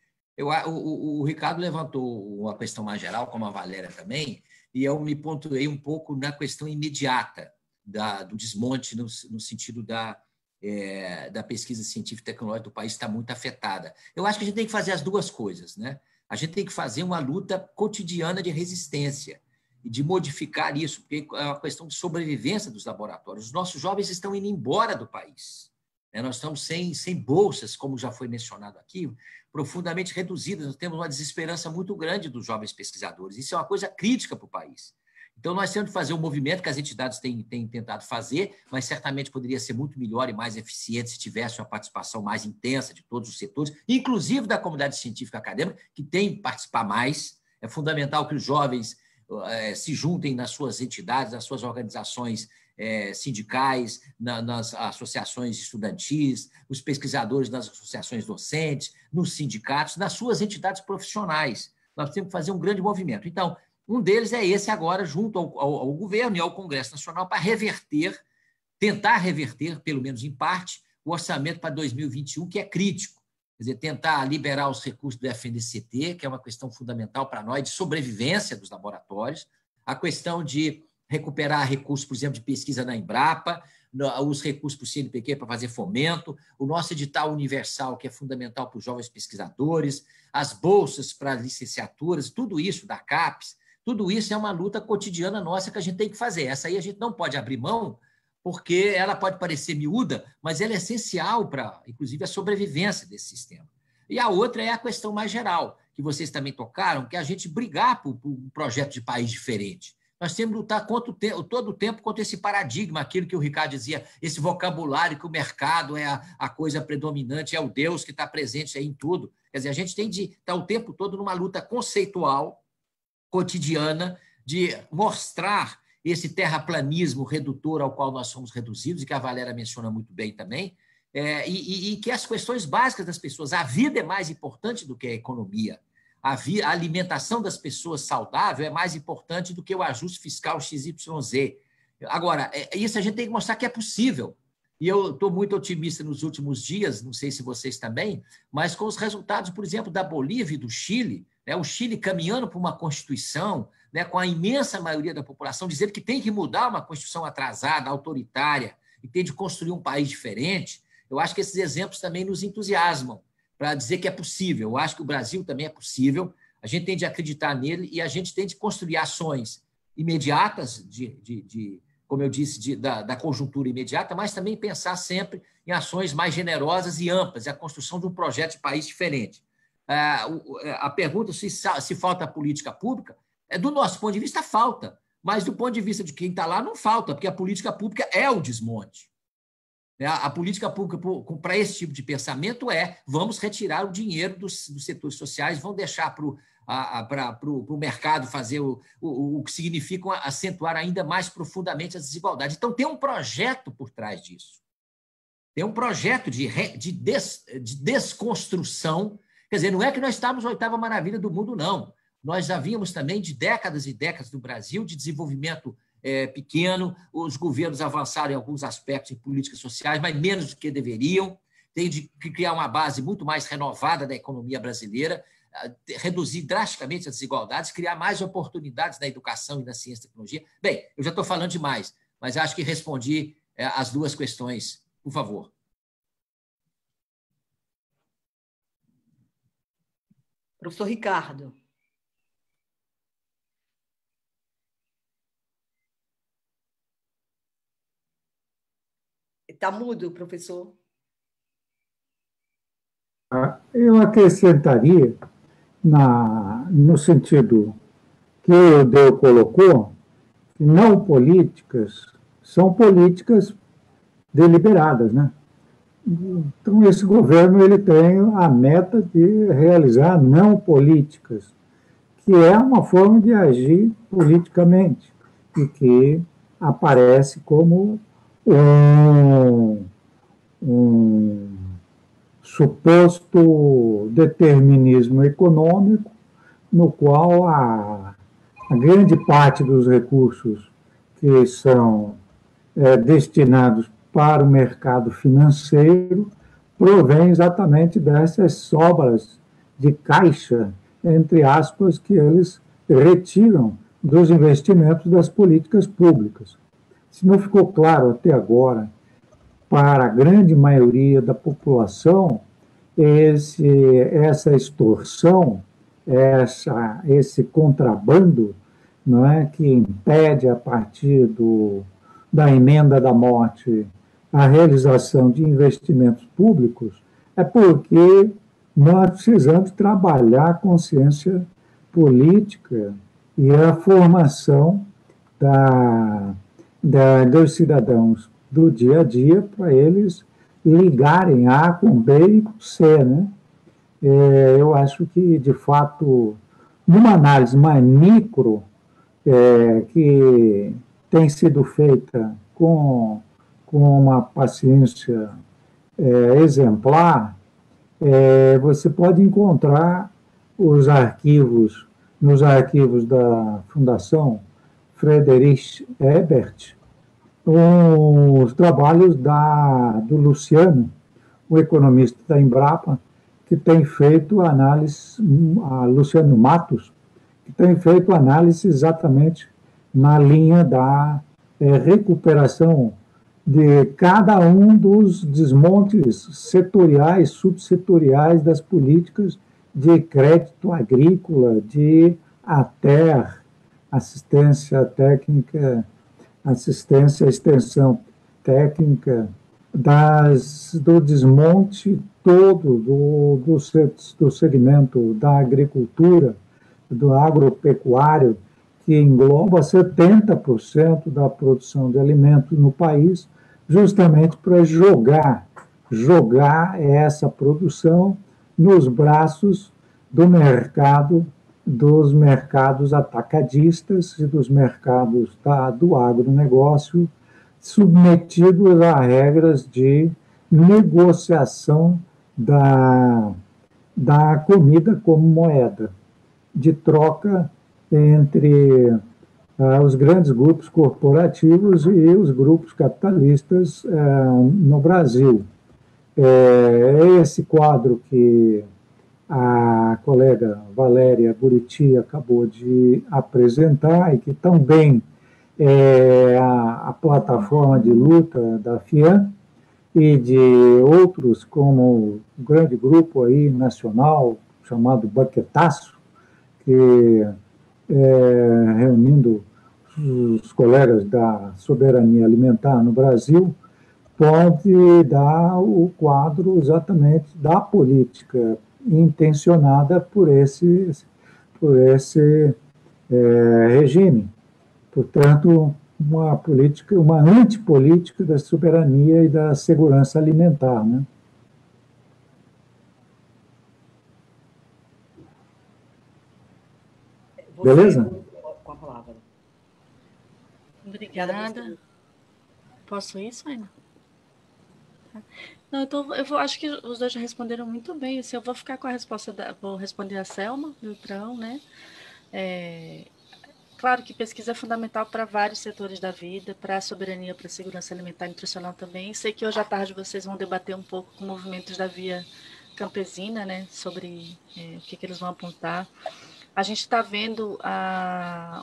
O Ricardo levantou uma questão mais geral, como a Valéria também, e eu me pontuei um pouco na questão imediata do desmonte, no sentido da pesquisa científica e tecnológica do país está muito afetada. Eu acho que a gente tem que fazer as duas coisas, né? A gente tem que fazer uma luta cotidiana de resistência e de modificar isso, porque é uma questão de sobrevivência dos laboratórios. Os nossos jovens estão indo embora do país. Nós estamos sem bolsas, como já foi mencionado aqui, profundamente reduzidas. Nós temos uma desesperança muito grande dos jovens pesquisadores. Isso é uma coisa crítica para o país. Então, nós temos que fazer um movimento que as entidades têm tentado fazer, mas certamente poderia ser muito melhor e mais eficiente se tivesse uma participação mais intensa de todos os setores, inclusive da comunidade científica acadêmica, que tem que participar mais. É fundamental que os jovens se juntem nas suas entidades, nas suas organizações sindicais, nas associações estudantis, os pesquisadores nas associações docentes, nos sindicatos, nas suas entidades profissionais. Nós temos que fazer um grande movimento. Então, um deles é esse agora, junto ao governo e ao Congresso Nacional, para tentar reverter, pelo menos em parte, o orçamento para 2021, que é crítico. Quer dizer, tentar liberar os recursos do FNDCT, que é uma questão fundamental para nós, de sobrevivência dos laboratórios, a questão de recuperar recursos, por exemplo, de pesquisa na Embrapa, os recursos para o CNPq para fazer fomento, o nosso edital universal, que é fundamental para os jovens pesquisadores, as bolsas para licenciaturas, tudo isso da CAPES. Tudo isso é uma luta cotidiana nossa que a gente tem que fazer. Essa aí a gente não pode abrir mão, porque ela pode parecer miúda, mas ela é essencial para, inclusive, a sobrevivência desse sistema. E a outra é a questão mais geral, que vocês também tocaram, que é a gente brigar por um projeto de país diferente. Nós temos que lutar todo o tempo contra esse paradigma, aquilo que o Ricardo dizia, esse vocabulário que o mercado é a coisa predominante, é o Deus que está presente aí em tudo. Quer dizer, a gente tem de estar o tempo todo numa luta conceitual, cotidiana, de mostrar esse terraplanismo redutor ao qual nós somos reduzidos, e que a Valéria menciona muito bem também, e que as questões básicas das pessoas, a vida é mais importante do que a economia, a alimentação das pessoas saudável é mais importante do que o ajuste fiscal XYZ. Agora, isso a gente tem que mostrar que é possível. E eu estou muito otimista nos últimos dias, não sei se vocês também, mas com os resultados, por exemplo, da Bolívia e do Chile, o Chile caminhando para uma Constituição, com a imensa maioria da população dizendo que tem que mudar uma Constituição atrasada, autoritária, e tem de construir um país diferente. Eu acho que esses exemplos também nos entusiasmam para dizer que é possível. Eu acho que o Brasil também é possível, a gente tem de acreditar nele e a gente tem de construir ações imediatas, como eu disse, da conjuntura imediata, mas também pensar sempre em ações mais generosas e amplas, e a construção de um projeto de país diferente. A pergunta se falta política pública, do nosso ponto de vista, falta, mas do ponto de vista de quem está lá, não falta, porque a política pública é o desmonte. A política pública para esse tipo de pensamento vamos retirar o dinheiro dos setores sociais, vamos deixar para para o mercado fazer o que significa acentuar ainda mais profundamente as desigualdades. Então, tem um projeto por trás disso. Tem um projeto de desconstrução. Quer dizer, não é que nós estamos na oitava maravilha do mundo, não. Nós já vínhamos também de décadas e décadas do Brasil de desenvolvimento pequeno, os governos avançaram em alguns aspectos em políticas sociais, mas menos do que deveriam. Tem de criar uma base muito mais renovada da economia brasileira, reduzir drasticamente as desigualdades, criar mais oportunidades na educação e na ciência e tecnologia. Bem, eu já estou falando demais, mas acho que respondi as duas questões. Por favor. Professor Ricardo. Está mudo, professor? Eu acrescentaria, no sentido que o Deu colocou, que não políticas são políticas deliberadas, né? Então, esse governo ele tem a meta de realizar não políticas, que é uma forma de agir politicamente e que aparece como um suposto determinismo econômico, no qual a grande parte dos recursos que são destinados para o mercado financeiro provém exatamente dessas sobras de caixa, entre aspas, que eles retiram dos investimentos das políticas públicas. Se não ficou claro até agora, para a grande maioria da população, essa extorsão, esse contrabando, não é, que impede, a partir da emenda da morte, a realização de investimentos públicos, é porque nós precisamos trabalhar a consciência política e a formação dos cidadãos do dia a dia, para eles ligarem A com B e com C, né? Eu acho que, de fato, numa análise mais micro, que tem sido feita com uma paciência exemplar, você pode encontrar nos arquivos da Fundação Friedrich Ebert, os trabalhos do Luciano, o economista da Embrapa, que tem feito análise, Luciano Matos, que tem feito análise exatamente na linha da recuperação de cada um dos desmontes setoriais, subsetoriais das políticas de crédito agrícola, de ATER, assistência técnica, extensão técnica, do desmonte todo do segmento da agricultura, do agropecuário, que engloba 70% da produção de alimentos no país, justamente para jogar essa produção nos braços do mercado, dos mercados atacadistas e dos mercados do agronegócio, submetidos a regras de negociação da comida como moeda, de troca entre os grandes grupos corporativos e os grupos capitalistas no Brasil. Esse quadro que a colega Valéria Buriti acabou de apresentar e que também é a plataforma de luta da FIAM e de outros, como um grande grupo aí nacional chamado Baquetaço, que reunindo os colegas da soberania alimentar no Brasil, pode dar o quadro exatamente da política intencionada por esse regime. Portanto, uma antipolítica da soberania e da segurança alimentar, né? Beleza? Com a palavra. Obrigada. Posso ir, Suene? Não, então acho que os dois já responderam muito bem. Assim, eu vou ficar com a resposta vou responder a Selma Beltrão, né? Claro que pesquisa é fundamental para vários setores da vida, para a soberania, para a segurança alimentar e nutricional também. Sei que hoje à tarde vocês vão debater um pouco com movimentos da Via Campesina, né, sobre o que eles vão apontar. A gente está vendo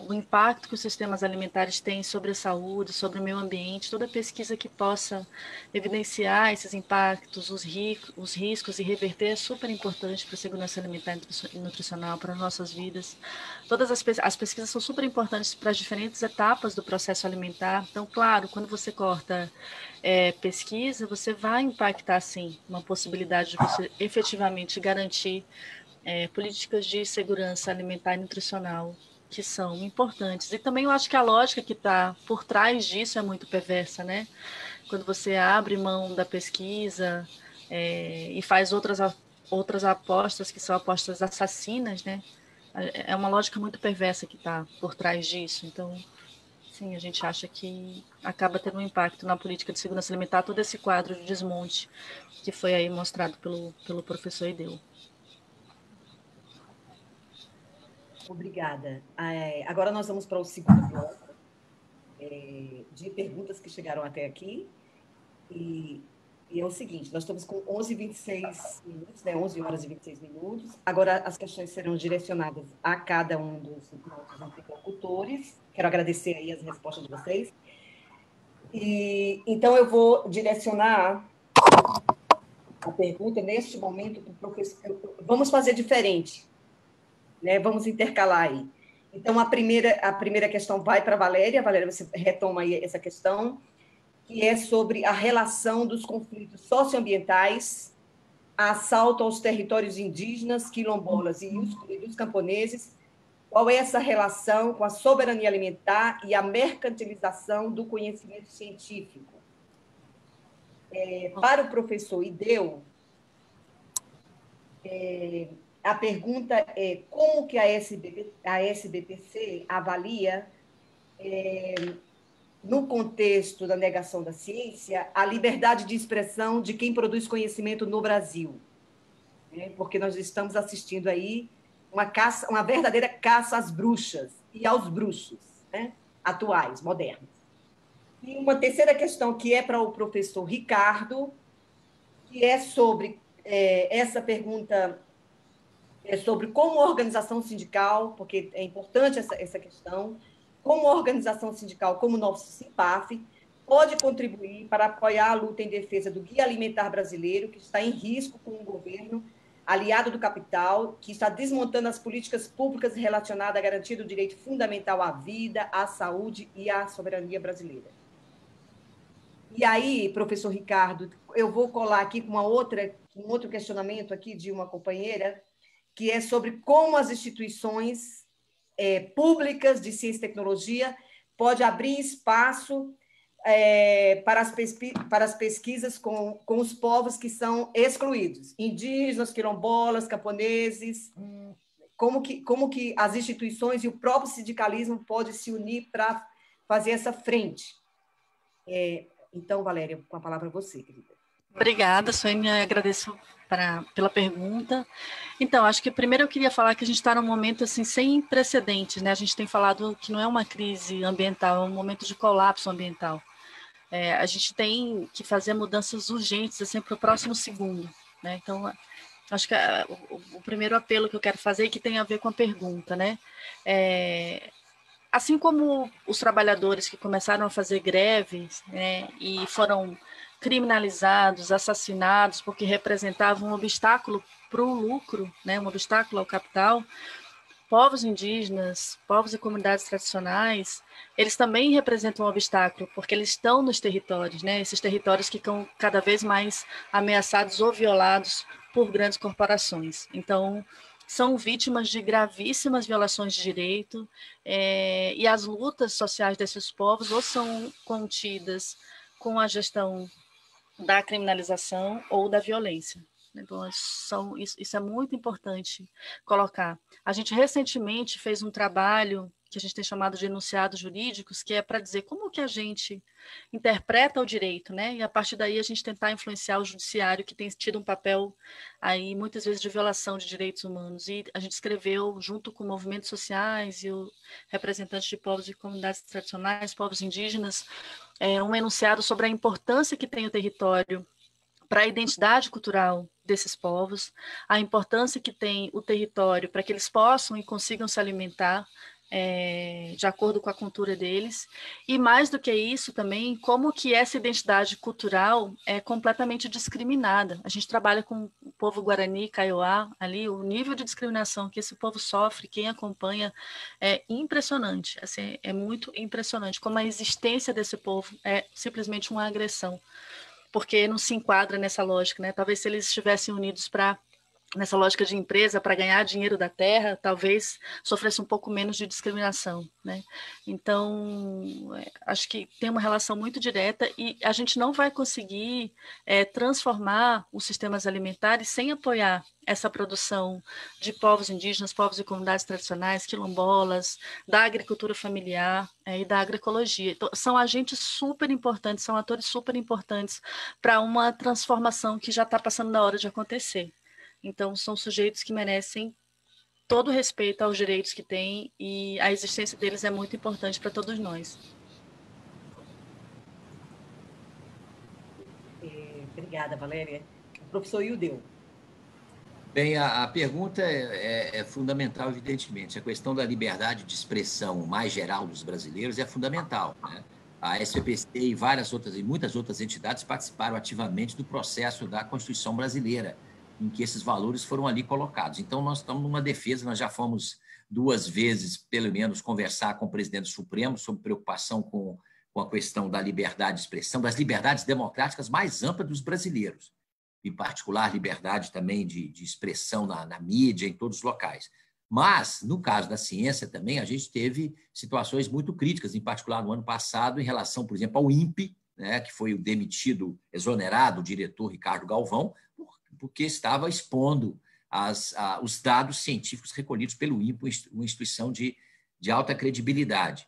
o impacto que os sistemas alimentares têm sobre a saúde, sobre o meio ambiente, toda pesquisa que possa evidenciar esses impactos, os riscos e reverter é super importante para a segurança alimentar e nutricional, para as nossas vidas. Todas as pesquisas são super importantes para as diferentes etapas do processo alimentar. Então, claro, quando você corta pesquisa, você vai impactar, sim, uma possibilidade de você efetivamente garantir políticas de segurança alimentar e nutricional que são importantes. E também eu acho que a lógica que está por trás disso é muito perversa, né? Quando você abre mão da pesquisa e faz outras apostas que são apostas assassinas, né? É uma lógica muito perversa que está por trás disso. Então, sim, a gente acha que acaba tendo um impacto na política de segurança alimentar, todo esse quadro de desmonte que foi aí mostrado pelo professor Ideu. Obrigada. Agora nós vamos para o segundo bloco de perguntas que chegaram até aqui. E é o seguinte, nós estamos com 11h26 minutos, né? 11 horas e 26 minutos. Agora as questões serão direcionadas a cada um dos nossos interlocutores. Quero agradecer aí as respostas de vocês. Então, eu vou direcionar a pergunta, neste momento, para o professor. Vamos fazer diferente, né? Vamos intercalar aí. Então, a primeira questão vai para a Valéria. Valéria, você retoma aí essa questão, que é sobre a relação dos conflitos socioambientais, assalto aos territórios indígenas, quilombolas e os camponeses. Qual é essa relação com a soberania alimentar e a mercantilização do conhecimento científico? Para o professor Ideu, a pergunta é como que a SBPC avalia, no contexto da negação da ciência, a liberdade de expressão de quem produz conhecimento no Brasil. Porque nós estamos assistindo aí uma verdadeira caça às bruxas e aos bruxos, né? Atuais, modernos. E uma terceira questão, que é para o professor Ricardo, que é sobre essa pergunta, sobre como a organização sindical, porque é importante essa questão, como a organização sindical, como o nosso SINPAF, pode contribuir para apoiar a luta em defesa do Guia Alimentar Brasileiro, que está em risco com um governo aliado do capital, que está desmontando as políticas públicas relacionadas à garantia do direito fundamental à vida, à saúde e à soberania brasileira. E aí, professor Ricardo, eu vou colar aqui com um outro questionamento aqui de uma companheira, que é sobre como as instituições públicas de ciência e tecnologia podem abrir espaço para as pesquisas com os povos que são excluídos, indígenas, quilombolas, camponeses, como que as instituições e o próprio sindicalismo podem se unir para fazer essa frente. Então, Valéria, com a palavra você, querida. Obrigada, Sônia, agradeço pela pergunta. Então, acho que primeiro eu queria falar que a gente está num momento assim, sem precedentes, né? A gente tem falado que não é uma crise ambiental, é um momento de colapso ambiental. A gente tem que fazer mudanças urgentes assim, para o próximo segundo, né? Então, acho que o primeiro apelo que eu quero fazer é que tem a ver com a pergunta, né? Assim como os trabalhadores que começaram a fazer greves, né, e foram criminalizados, assassinados, porque representavam um obstáculo para o lucro, né, um obstáculo ao capital, povos indígenas, povos e comunidades tradicionais, eles também representam um obstáculo, porque eles estão nos territórios, né, esses territórios que estão cada vez mais ameaçados ou violados por grandes corporações. Então, são vítimas de gravíssimas violações de direito, e as lutas sociais desses povos ou são contidas com a gestão da criminalização ou da violência. Então, isso é muito importante colocar. A gente recentemente fez um trabalho que a gente tem chamado de enunciados jurídicos, que é para dizer como que a gente interpreta o direito, né? E a partir daí a gente tentar influenciar o judiciário, que tem tido um papel aí muitas vezes de violação de direitos humanos. E a gente escreveu, junto com movimentos sociais e representantes de povos e comunidades tradicionais, povos indígenas, um enunciado sobre a importância que tem o território para a identidade cultural desses povos, a importância que tem o território para que eles possam e consigam se alimentar de acordo com a cultura deles, e mais do que isso também, como que essa identidade cultural é completamente discriminada. A gente trabalha com o povo Guarani, Kaiowá, ali, o nível de discriminação que esse povo sofre, quem acompanha, é impressionante, assim, é muito impressionante, como a existência desse povo é simplesmente uma agressão, porque não se enquadra nessa lógica, né? Talvez se eles estivessem unidos nessa lógica de empresa, para ganhar dinheiro da terra, talvez sofresse um pouco menos de discriminação, né? Então, acho que tem uma relação muito direta e a gente não vai conseguir transformar os sistemas alimentares sem apoiar essa produção de povos indígenas, povos e comunidades tradicionais, quilombolas, da agricultura familiar e da agroecologia. Então, são agentes super importantes, são atores super importantes para uma transformação que já está passando na hora de acontecer. Então, são sujeitos que merecem todo o respeito aos direitos que têm e a existência deles é muito importante para todos nós. Obrigada, Valéria. O professor Ildeu. Bem, a pergunta é fundamental, evidentemente. A questão da liberdade de expressão mais geral dos brasileiros é fundamental, né? A SPPC e muitas outras entidades participaram ativamente do processo da Constituição brasileira, em que esses valores foram ali colocados. Então, nós estamos numa defesa, nós já fomos 2 vezes, pelo menos, conversar com o presidente do Supremo sobre preocupação com a questão da liberdade de expressão, das liberdades democráticas mais amplas dos brasileiros, em particular, liberdade também de expressão na mídia, em todos os locais. Mas, no caso da ciência também, a gente teve situações muito críticas, em particular no ano passado, em relação, por exemplo, ao INPE, né, que foi o demitido, exonerado, o diretor Ricardo Galvão, porque estava expondo os dados científicos recolhidos pelo INPE, uma instituição de alta credibilidade.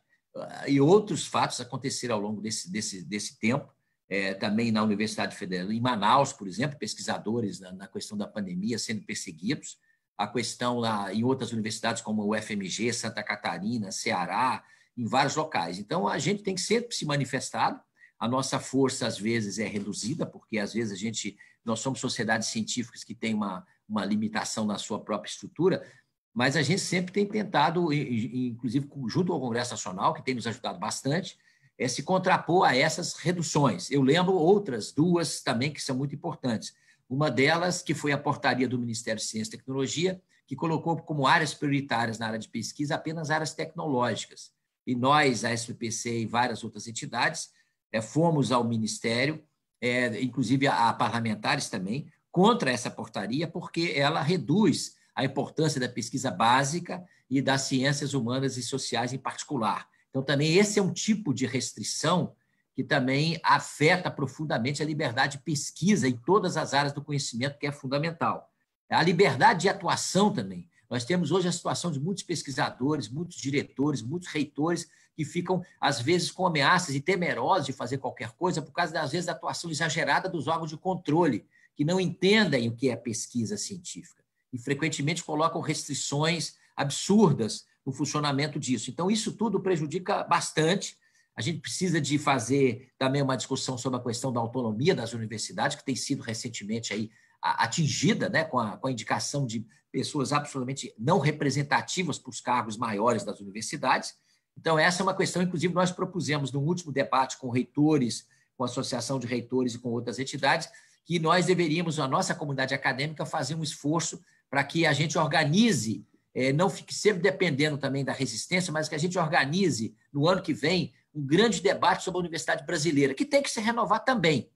E outros fatos aconteceram ao longo desse tempo, também na Universidade Federal, em Manaus, por exemplo, pesquisadores na questão da pandemia sendo perseguidos, a questão em outras universidades como o UFMG, Santa Catarina, Ceará, em vários locais. Então, a gente tem que sempre se manifestado. A nossa força, às vezes, é reduzida, porque, às vezes, nós somos sociedades científicas que têm uma limitação na sua própria estrutura, mas a gente sempre tem tentado, inclusive junto ao Congresso Nacional, que tem nos ajudado bastante, se contrapor a essas reduções. Eu lembro outras 2 também que são muito importantes. Uma delas, que foi a portaria do Ministério de Ciência e Tecnologia, que colocou como áreas prioritárias na área de pesquisa apenas áreas tecnológicas. E nós, a SPPC e várias outras entidades, fomos ao Ministério, inclusive a parlamentares também, contra essa portaria, porque ela reduz a importância da pesquisa básica e das ciências humanas e sociais em particular. Então, também esse é um tipo de restrição que também afeta profundamente a liberdade de pesquisa em todas as áreas do conhecimento, que é fundamental. A liberdade de atuação também. Nós temos hoje a situação de muitos pesquisadores, muitos diretores, muitos reitores que ficam, às vezes, com ameaças e temerosos de fazer qualquer coisa por causa, às vezes, da atuação exagerada dos órgãos de controle, que não entendem o que é pesquisa científica e, frequentemente, colocam restrições absurdas no funcionamento disso. Então, isso tudo prejudica bastante. A gente precisa de fazer também uma discussão sobre a questão da autonomia das universidades, que tem sido recentemente aí atingida, né, com a indicação de pessoas absolutamente não representativas para os cargos maiores das universidades. Então, essa é uma questão, inclusive, nós propusemos no último debate com reitores, com a Associação de Reitores e com outras entidades, que nós deveríamos, a nossa comunidade acadêmica, fazer um esforço para que a gente organize, não fique sempre dependendo também da resistência, mas que a gente organize, no ano que vem, um grande debate sobre a universidade brasileira, que tem que se renovar também,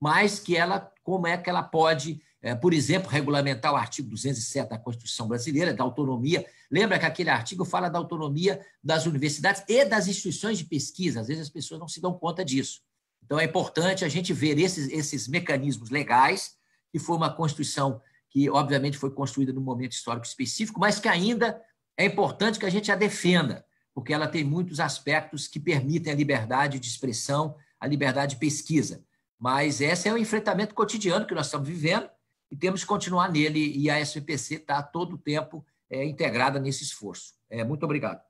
mas que como é que ela pode, por exemplo, regulamentar o artigo 207 da Constituição brasileira, da autonomia. Lembra que aquele artigo fala da autonomia das universidades e das instituições de pesquisa, às vezes as pessoas não se dão conta disso. Então, é importante a gente ver esses mecanismos legais que foi uma Constituição que, obviamente, foi construída num momento histórico específico, mas que ainda é importante que a gente a defenda, porque ela tem muitos aspectos que permitem a liberdade de expressão, a liberdade de pesquisa. Mas esse é o enfrentamento cotidiano que nós estamos vivendo e temos que continuar nele, e a SBPC está todo o tempo integrada nesse esforço. Muito obrigado.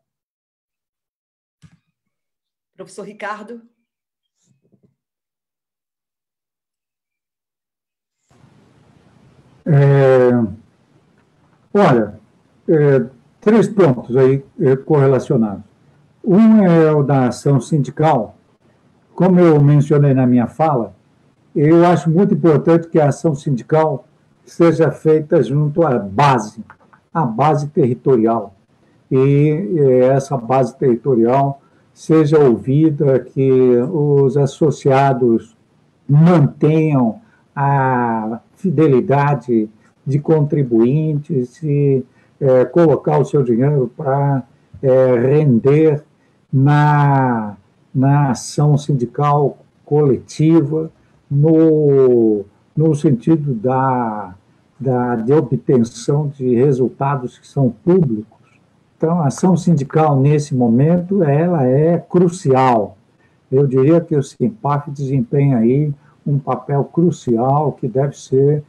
Professor Ricardo. Olha, 3 pontos aí correlacionados. Um é o da ação sindical. Como eu mencionei na minha fala, eu acho muito importante que a ação sindical seja feita junto à base territorial. E essa base territorial seja ouvida, que os associados mantenham a fidelidade de contribuintes e colocar o seu dinheiro para render na ação sindical coletiva, no sentido de obtenção de resultados que são públicos. Então, a ação sindical, nesse momento, ela é crucial. Eu diria que o SIMPAF desempenha aí um papel crucial que deve ser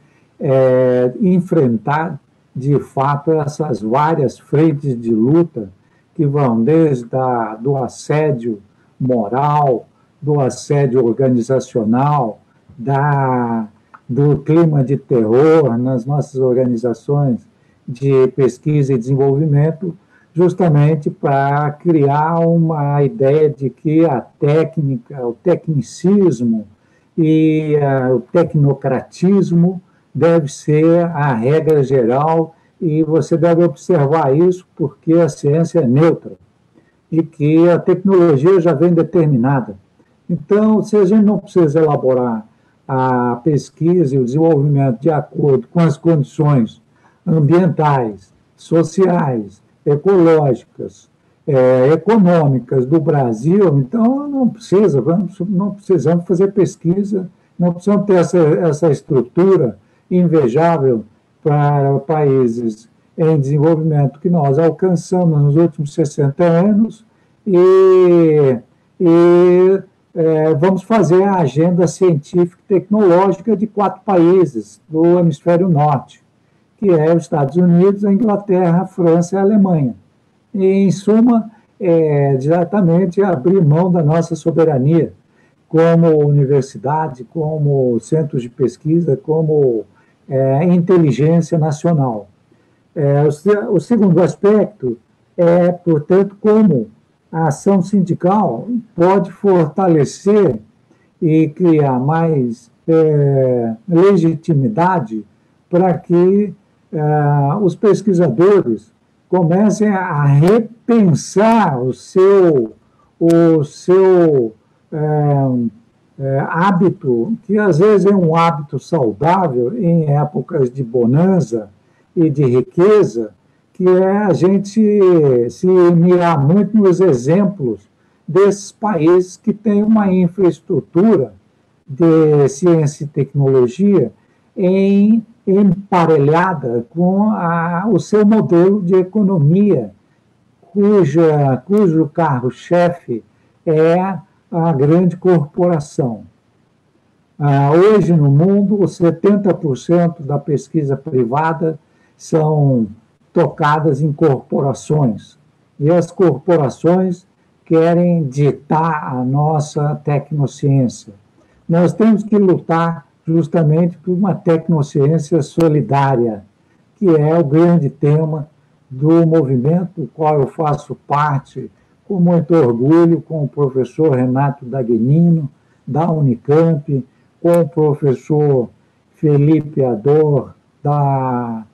enfrentar, de fato, essas várias frentes de luta que vão desde do assédio moral, do assédio organizacional, do clima de terror nas nossas organizações de pesquisa e desenvolvimento, justamente para criar uma ideia de que a técnica, o tecnicismo e o tecnocratismo deve ser a regra geral, e você deve observar isso porque a ciência é neutra e que a tecnologia já vem determinada. Então, se a gente não precisa elaborar a pesquisa e o desenvolvimento de acordo com as condições ambientais, sociais, ecológicas, econômicas do Brasil, então não precisamos fazer pesquisa, não precisamos ter essa estrutura invejável para países em desenvolvimento que nós alcançamos nos últimos 60 anos e vamos fazer a agenda científica e tecnológica de 4 países do hemisfério norte, que é os Estados Unidos, a Inglaterra, a França e a Alemanha. E, em suma, diretamente abrir mão da nossa soberania como universidade, como centros de pesquisa, como inteligência nacional. O segundo aspecto é, portanto, como a ação sindical pode fortalecer e criar mais legitimidade para que os pesquisadores comecem a repensar o seu hábito, que às vezes é um hábito saudável em épocas de bonança e de riqueza, que é a gente se mirar muito nos exemplos desses países que têm uma infraestrutura de ciência e tecnologia emparelhada com o seu modelo de economia, cujo carro-chefe é a grande corporação. Hoje, no mundo, 70% da pesquisa privada são tocadas em corporações, e as corporações querem ditar a nossa tecnociência. Nós temos que lutar justamente por uma tecnociência solidária, que é o grande tema do movimento do qual eu faço parte com muito orgulho, com o professor Renato Dagnino, da Unicamp, com o professor Felipe Ador, da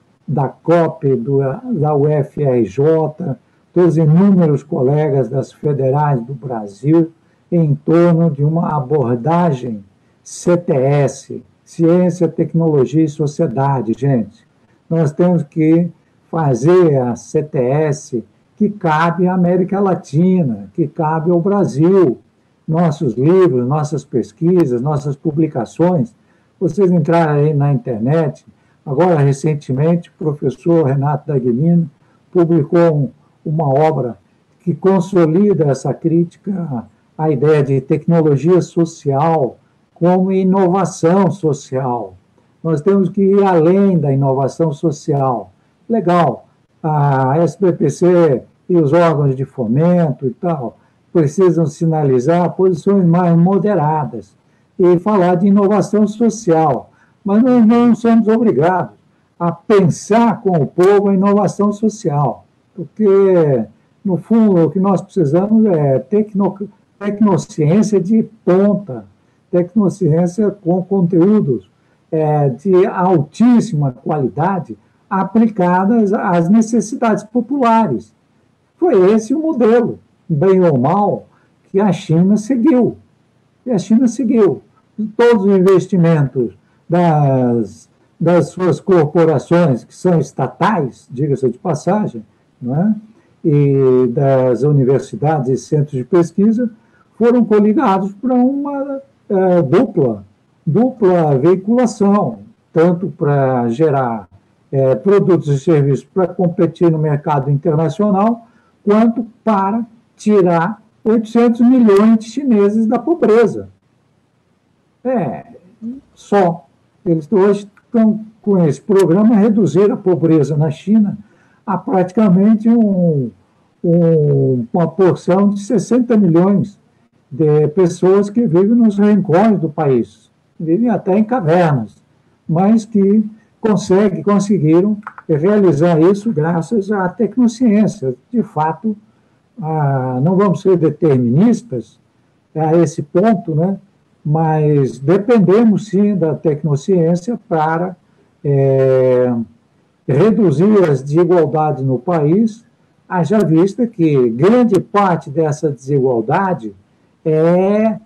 COP, da UFRJ, todos inúmeros colegas das federais do Brasil, em torno de uma abordagem CTS, Ciência, Tecnologia e Sociedade, gente. Nós temos que fazer a CTS que cabe à América Latina, que cabe ao Brasil. Nossos livros, nossas pesquisas, nossas publicações vocês entrarem aí na internet, agora, recentemente, o professor Renato Dagnino publicou uma obra que consolida essa crítica à ideia de tecnologia social como inovação social. Nós temos que ir além da inovação social. Legal, a SBPC e os órgãos de fomento e tal precisam sinalizar posições mais moderadas e falar de inovação social, mas nós não somos obrigados a pensar com o povo a inovação social, porque, no fundo, o que nós precisamos é tecnociência de ponta, tecnociência com conteúdos de altíssima qualidade aplicadas às necessidades populares. Foi esse o modelo, bem ou mal, que a China seguiu. E a China seguiu. Todos os investimentos das suas corporações, que são estatais, diga-se de passagem, não é? E das universidades e centros de pesquisa, foram coligados para uma dupla veiculação, tanto para gerar produtos e serviços para competir no mercado internacional, quanto para tirar 800 milhões de chineses da pobreza. Só. Eles hoje estão, com esse programa, a reduzir a pobreza na China a praticamente uma porção de 60 milhões de pessoas que vivem nos rincões do país, vivem até em cavernas, mas que conseguiram realizar isso graças à tecnociência. De fato, não vamos ser deterministas a esse ponto, né? Mas dependemos, sim, da tecnociência para reduzir as desigualdades no país, haja vista que grande parte dessa desigualdade é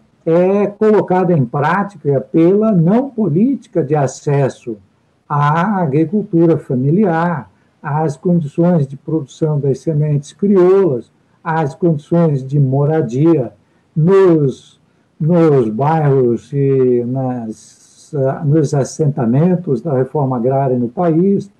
colocada em prática pela não política de acesso à agricultura familiar, às condições de produção das sementes crioulas, às condições de moradia nos bairros e nos assentamentos da reforma agrária no país.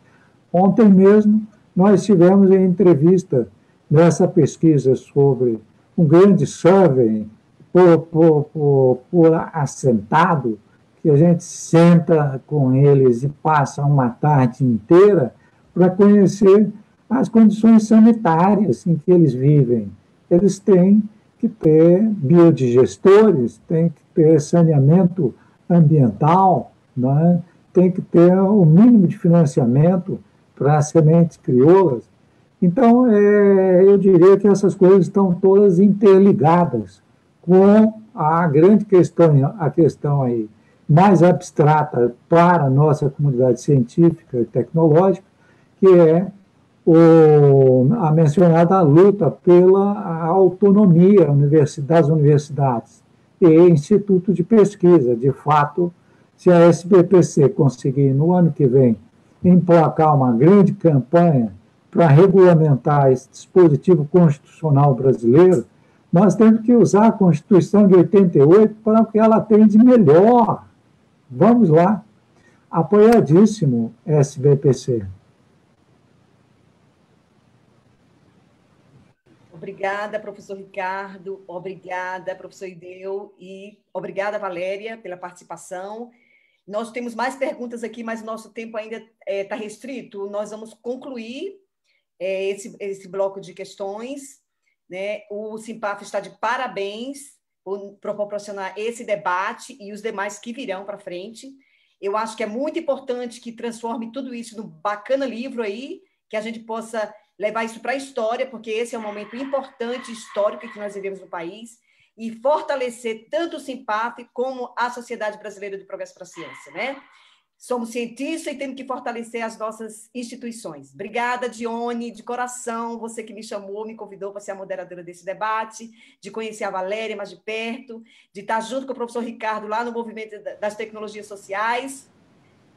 Ontem mesmo, nós tivemos em entrevista nessa pesquisa sobre um grande survey por assentado, que a gente senta com eles e passa uma tarde inteira para conhecer as condições sanitárias em que eles vivem. Eles têm que ter biodigestores, têm que ter saneamento ambiental, né? Tem que ter o mínimo de financiamento para as sementes crioulas. Então, eu diria que essas coisas estão todas interligadas com a grande questão, a questão aí mais abstrata para a nossa comunidade científica e tecnológica, que é a mencionada luta pela autonomia das universidades e institutos de pesquisa. De fato, se a SBPC conseguir, no ano que vem, emplacar uma grande campanha para regulamentar esse dispositivo constitucional brasileiro, nós temos que usar a Constituição de 88 para o que ela tem de melhor. Vamos lá. Apoiadíssimo, SBPC. Obrigada, professor Ricardo, obrigada, professor Ideu, e obrigada, Valéria, pela participação. Nós temos mais perguntas aqui, mas o nosso tempo ainda está restrito. Nós vamos concluir esse bloco de questões, né? O Simpaf está de parabéns por proporcionar esse debate e os demais que virão para frente. Eu acho que é muito importante que transforme tudo isso num bacana livro aí, que a gente possa levar isso para a história, porque esse é um momento importante, histórico, que nós vivemos no país, e fortalecer tanto o Simpaf como a Sociedade Brasileira de Progresso para a Ciência, né? Somos cientistas e temos que fortalecer as nossas instituições. Obrigada, Dione, de coração, você que me chamou, me convidou para ser a moderadora desse debate, de conhecer a Valéria mais de perto, de estar junto com o professor Ricardo lá no movimento das tecnologias sociais.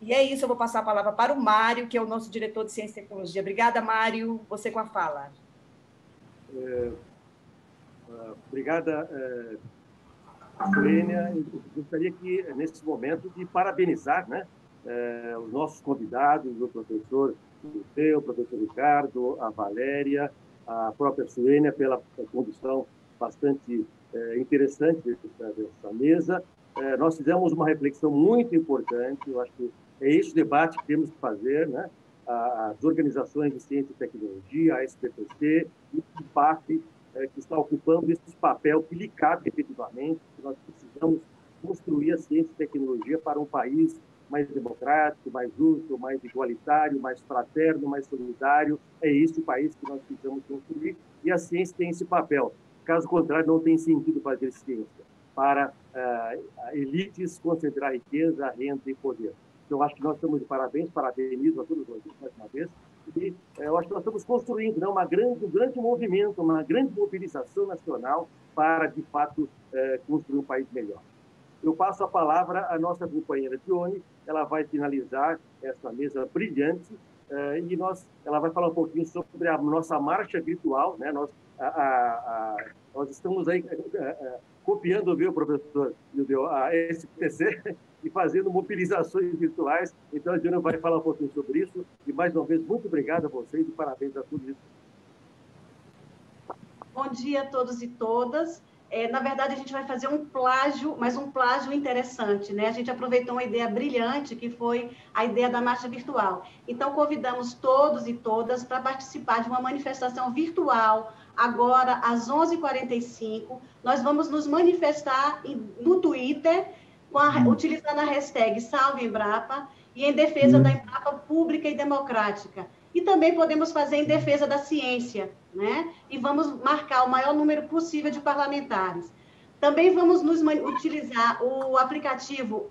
E é isso, eu vou passar a palavra para o Mário, que é o nosso diretor de Ciência e Tecnologia. Obrigada, Mário. Você com a fala. Obrigada, Suênia, eu gostaria que, nesse momento, de parabenizar, né, os nossos convidados, o professor Teu, o professor Ricardo, a Valéria, a própria Suênia, pela condução bastante interessante dessa mesa. Nós fizemos uma reflexão muito importante, eu acho que é esse o debate que temos que fazer, né? As organizações de ciência e tecnologia, a SBPC e o CIPAF, que está ocupando esse papel que lhe cabe efetivamente, que nós precisamos construir a ciência e tecnologia para um país mais democrático, mais justo, mais igualitário, mais fraterno, mais solidário. É esse o país que nós precisamos construir e a ciência tem esse papel. Caso contrário, não tem sentido fazer ciência para elites concentrar riqueza, renda e poder. Então, acho que nós estamos de parabéns, parabenizo a todos vocês mais uma vez. E eu acho que nós estamos construindo, né, um grande movimento, uma grande mobilização nacional para, de fato, construir um país melhor. Eu passo a palavra à nossa companheira Dione, ela vai finalizar essa mesa brilhante e ela vai falar um pouquinho sobre a nossa marcha virtual, né? Nós estamos aí copiando, viu, professor, a SPC e fazendo mobilizações virtuais. Então, a Dione vai falar um pouquinho sobre isso. E, mais uma vez, muito obrigado a vocês e parabéns a todos isso. Bom dia a todos e todas. Na verdade, a gente vai fazer um plágio, mas um plágio interessante, né? A gente aproveitou uma ideia brilhante, que foi a ideia da marcha virtual. Então, convidamos todos e todas para participar de uma manifestação virtual, agora, às 11h45. Nós vamos nos manifestar no Twitter, utilizando a hashtag Salve Embrapa, e em defesa da Embrapa pública e democrática. E também podemos fazer em defesa da ciência, né? E vamos marcar o maior número possível de parlamentares. Também vamos utilizar o aplicativo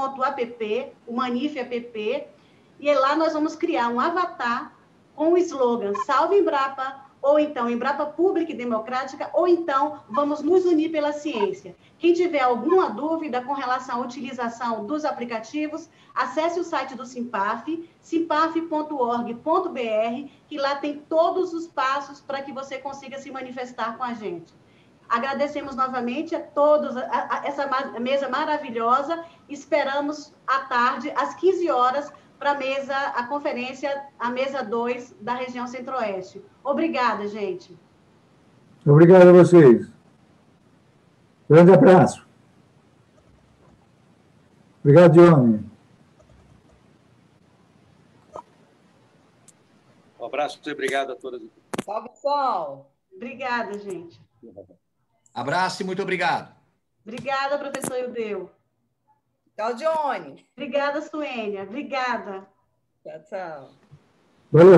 manif.app, o Manif App, e lá nós vamos criar um avatar com o slogan Salve Embrapa, ou então Embrapa Pública e Democrática, ou então vamos nos unir pela ciência. Quem tiver alguma dúvida com relação à utilização dos aplicativos, acesse o site do CIMPAF, simpaf.org.br, que lá tem todos os passos para que você consiga se manifestar com a gente. Agradecemos novamente a todos essa mesa maravilhosa. Esperamos à tarde, às 15 horas, para a conferência, a mesa 2 da região Centro-Oeste. Obrigada, gente. Obrigado a vocês. Grande abraço. Obrigado, Dione. Um abraço e obrigado a todas. Salve, sol. Obrigada, gente. Abraço e muito obrigado. Obrigada, professor Ildeu. Tchau, Dione. Obrigada, Suênia. Obrigada. Tchau, tchau. Valeu.